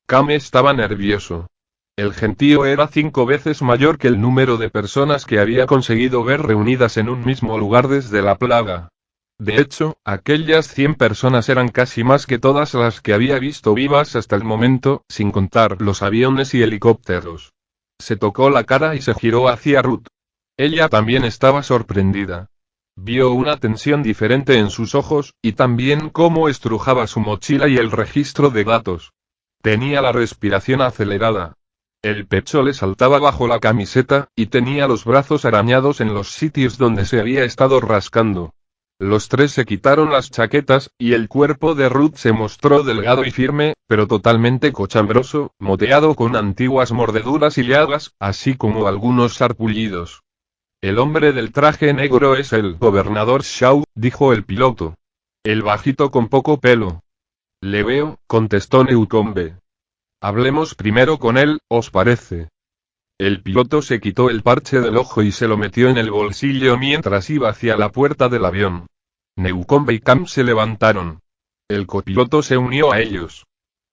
Cam estaba nervioso. El gentío era 5 veces mayor que el número de personas que había conseguido ver reunidas en un mismo lugar desde la plaga. De hecho, aquellas 100 personas eran casi más que todas las que había visto vivas hasta el momento, sin contar los aviones y helicópteros. Se tocó la cara y se giró hacia Ruth. Ella también estaba sorprendida. Vio una tensión diferente en sus ojos, y también cómo estrujaba su mochila y el registro de datos. Tenía la respiración acelerada. El pecho le saltaba bajo la camiseta, y tenía los brazos arañados en los sitios donde se había estado rascando. Los tres se quitaron las chaquetas, y el cuerpo de Ruth se mostró delgado y firme, pero totalmente cochambroso, moteado con antiguas mordeduras y llagas, así como algunos sarpullidos. El hombre del traje negro es el gobernador Shaw, dijo el piloto. El bajito con poco pelo. Le veo, contestó Newcombe. Hablemos primero con él, ¿os parece? El piloto se quitó el parche del ojo y se lo metió en el bolsillo mientras iba hacia la puerta del avión. Newcombe y Cam se levantaron. El copiloto se unió a ellos.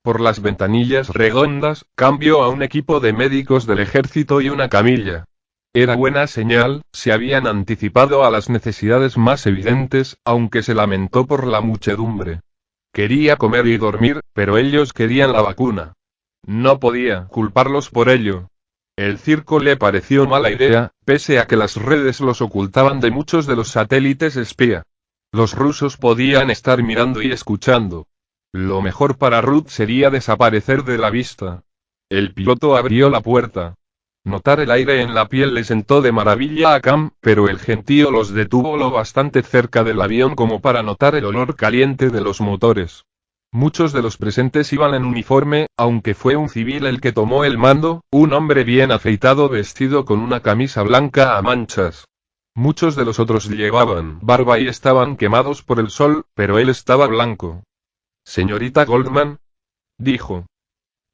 Por las ventanillas redondas, cambió a un equipo de médicos del ejército y una camilla. Era buena señal, se habían anticipado a las necesidades más evidentes, aunque se lamentó por la muchedumbre. Quería comer y dormir, pero ellos querían la vacuna. No podía culparlos por ello. El circo le pareció mala idea, pese a que las redes los ocultaban de muchos de los satélites espía. Los rusos podían estar mirando y escuchando. Lo mejor para Ruth sería desaparecer de la vista. El piloto abrió la puerta. Notar el aire en la piel le sentó de maravilla a Cam, pero el gentío los detuvo lo bastante cerca del avión como para notar el olor caliente de los motores. Muchos de los presentes iban en uniforme, aunque fue un civil el que tomó el mando, un hombre bien afeitado vestido con una camisa blanca a manchas. Muchos de los otros llevaban barba y estaban quemados por el sol, pero él estaba blanco. Señorita Goldman, dijo.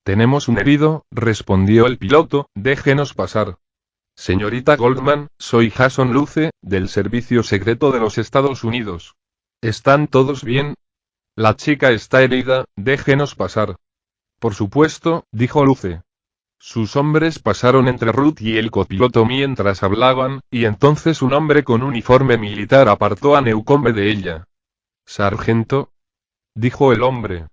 Tenemos un herido, respondió el piloto, déjenos pasar. Señorita Goldman, soy Jason Luce, del Servicio Secreto de los Estados Unidos. ¿Están todos bien? La chica está herida, déjenos pasar. Por supuesto, dijo Luce. Sus hombres pasaron entre Ruth y el copiloto mientras hablaban, y entonces un hombre con uniforme militar apartó a Newcombe de ella. Sargento, dijo el hombre.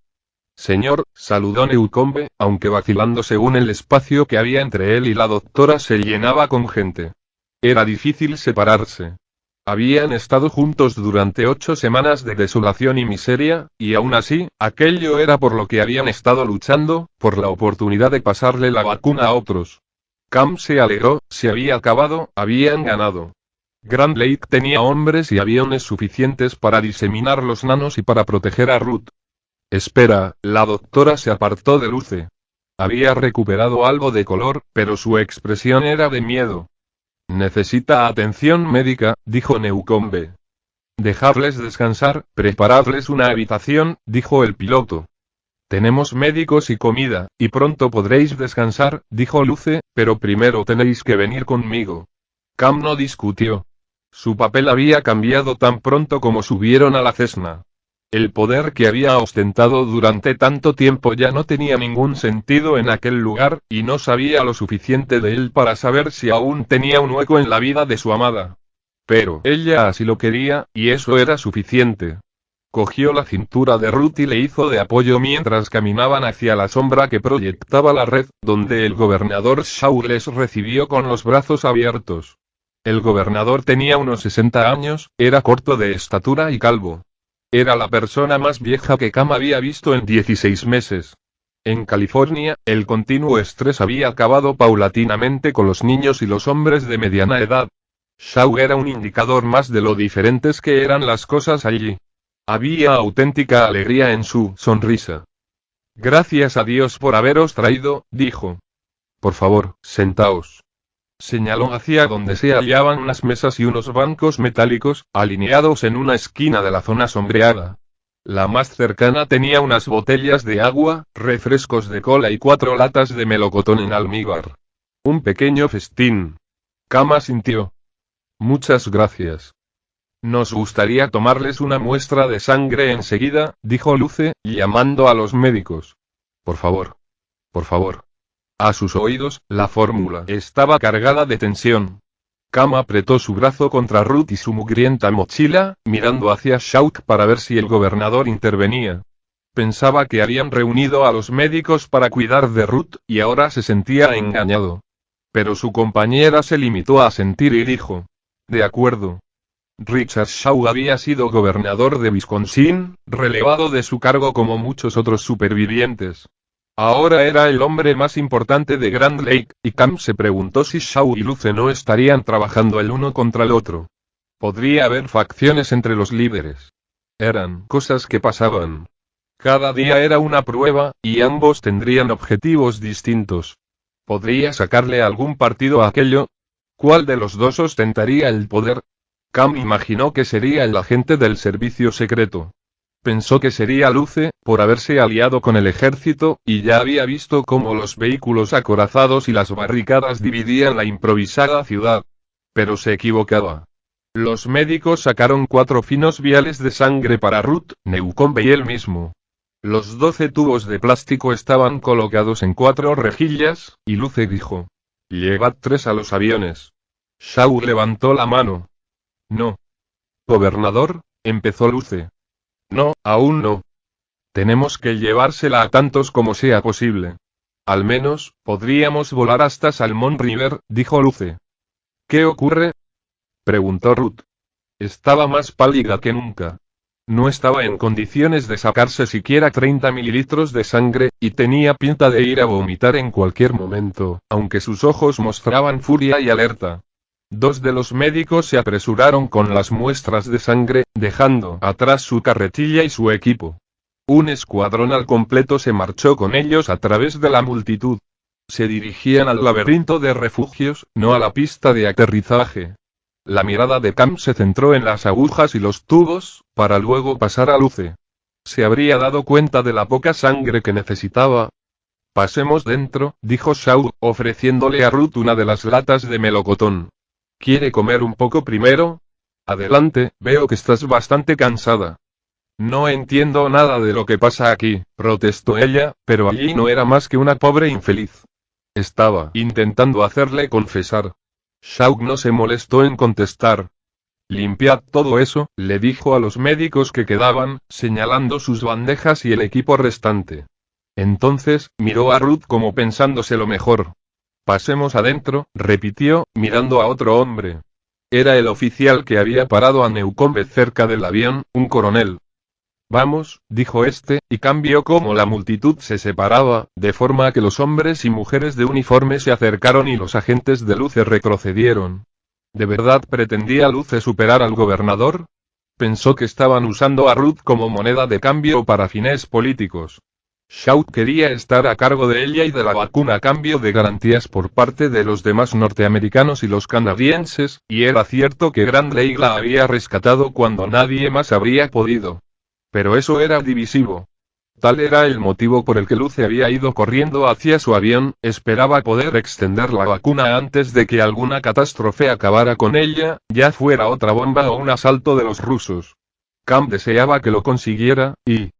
Señor, saludó Newcombe, aunque vacilando según el espacio que había entre él y la doctora se llenaba con gente. Era difícil separarse. Habían estado juntos durante 8 semanas de desolación y miseria, y aún así, aquello era por lo que habían estado luchando, por la oportunidad de pasarle la vacuna a otros. Cam se alegró, se había acabado, habían ganado. Grand Lake tenía hombres y aviones suficientes para diseminar los nanos y para proteger a Ruth. Espera, la doctora se apartó de Luce. Había recuperado algo de color, pero su expresión era de miedo. Necesita atención médica, dijo Newcombe. Dejadles descansar, preparadles una habitación, dijo el piloto. Tenemos médicos y comida, y pronto podréis descansar, dijo Luce, pero primero tenéis que venir conmigo. Cam no discutió. Su papel había cambiado tan pronto como subieron a la Cessna. El poder que había ostentado durante tanto tiempo ya no tenía ningún sentido en aquel lugar, y no sabía lo suficiente de él para saber si aún tenía un hueco en la vida de su amada. Pero ella así lo quería, y eso era suficiente. Cogió la cintura de Ruth y le hizo de apoyo mientras caminaban hacia la sombra que proyectaba la red, donde el gobernador Shaw les recibió con los brazos abiertos. El gobernador tenía unos 60 años, era corto de estatura y calvo. Era la persona más vieja que Cam había visto en 16 meses. En California, el continuo estrés había acabado paulatinamente con los niños y los hombres de mediana edad. Shaw era un indicador más de lo diferentes que eran las cosas allí. Había auténtica alegría en su sonrisa. Gracias a Dios por haberos traído, dijo. Por favor, sentaos. Señaló hacia donde se hallaban unas mesas y unos bancos metálicos, alineados en una esquina de la zona sombreada. La más cercana tenía unas botellas de agua, refrescos de cola y 4 latas de melocotón en almíbar. Un pequeño festín. Cam asintió. Muchas gracias. Nos gustaría tomarles una muestra de sangre enseguida, dijo Luce, llamando a los médicos. Por favor. Por favor. A sus oídos, la fórmula estaba cargada de tensión. Cam apretó su brazo contra Ruth y su mugrienta mochila, mirando hacia Shauk para ver si el gobernador intervenía. Pensaba que habían reunido a los médicos para cuidar de Ruth, y ahora se sentía engañado. Pero su compañera se limitó a asentir y dijo. De acuerdo. Richard Shaw había sido gobernador de Wisconsin, relevado de su cargo como muchos otros supervivientes. Ahora era el hombre más importante de Grand Lake, y Cam se preguntó si Shaw y Luce no estarían trabajando el uno contra el otro. Podría haber facciones entre los líderes. Eran cosas que pasaban. Cada día era una prueba, y ambos tendrían objetivos distintos. ¿Podría sacarle algún partido a aquello? ¿Cuál de los dos ostentaría el poder? Cam imaginó que sería el agente del servicio secreto. Pensó que sería Luce, por haberse aliado con el ejército, y ya había visto cómo los vehículos acorazados y las barricadas dividían la improvisada ciudad. Pero se equivocaba. Los médicos sacaron 4 finos viales de sangre para Ruth, Newcombe y él mismo. Los 12 tubos de plástico estaban colocados en 4 rejillas, y Luce dijo: «Llevad 3 a los aviones». Shaw levantó la mano. «No. Gobernador», empezó Luce. «No, aún no. Tenemos que llevársela a tantos como sea posible. Al menos, podríamos volar hasta Salmon River», dijo Luce. «¿Qué ocurre?», preguntó Ruth. Estaba más pálida que nunca. No estaba en condiciones de sacarse siquiera 30 mililitros de sangre, y tenía pinta de ir a vomitar en cualquier momento, aunque sus ojos mostraban furia y alerta. 2 de los médicos se apresuraron con las muestras de sangre, dejando atrás su carretilla y su equipo. Un escuadrón al completo se marchó con ellos a través de la multitud. Se dirigían al laberinto de refugios, no a la pista de aterrizaje. La mirada de Cam se centró en las agujas y los tubos, para luego pasar a Luce. ¿Se habría dado cuenta de la poca sangre que necesitaba? «Pasemos dentro», dijo Shaw, ofreciéndole a Ruth una de las latas de melocotón. «¿Quiere comer un poco primero? Adelante, veo que estás bastante cansada». «No entiendo nada de lo que pasa aquí», protestó ella, pero allí no era más que una pobre infeliz. Estaba intentando hacerle confesar. Shaw no se molestó en contestar. «Limpiad todo eso», le dijo a los médicos que quedaban, señalando sus bandejas y el equipo restante. Entonces, miró a Ruth como pensándose lo mejor. «Pasemos adentro», repitió, mirando a otro hombre. Era el oficial que había parado a Newcombe cerca del avión, un coronel. «Vamos», dijo este, y cambió cómo la multitud se separaba, de forma que los hombres y mujeres de uniforme se acercaron y los agentes de Luce retrocedieron. ¿De verdad pretendía Luce superar al gobernador? Pensó que estaban usando a Ruth como moneda de cambio para fines políticos. Shaw quería estar a cargo de ella y de la vacuna a cambio de garantías por parte de los demás norteamericanos y los canadienses, y era cierto que Grantley la había rescatado cuando nadie más habría podido. Pero eso era divisivo. Tal era el motivo por el que Luce había ido corriendo hacia su avión, esperaba poder extender la vacuna antes de que alguna catástrofe acabara con ella, ya fuera otra bomba o un asalto de los rusos. Cam deseaba que lo consiguiera, y,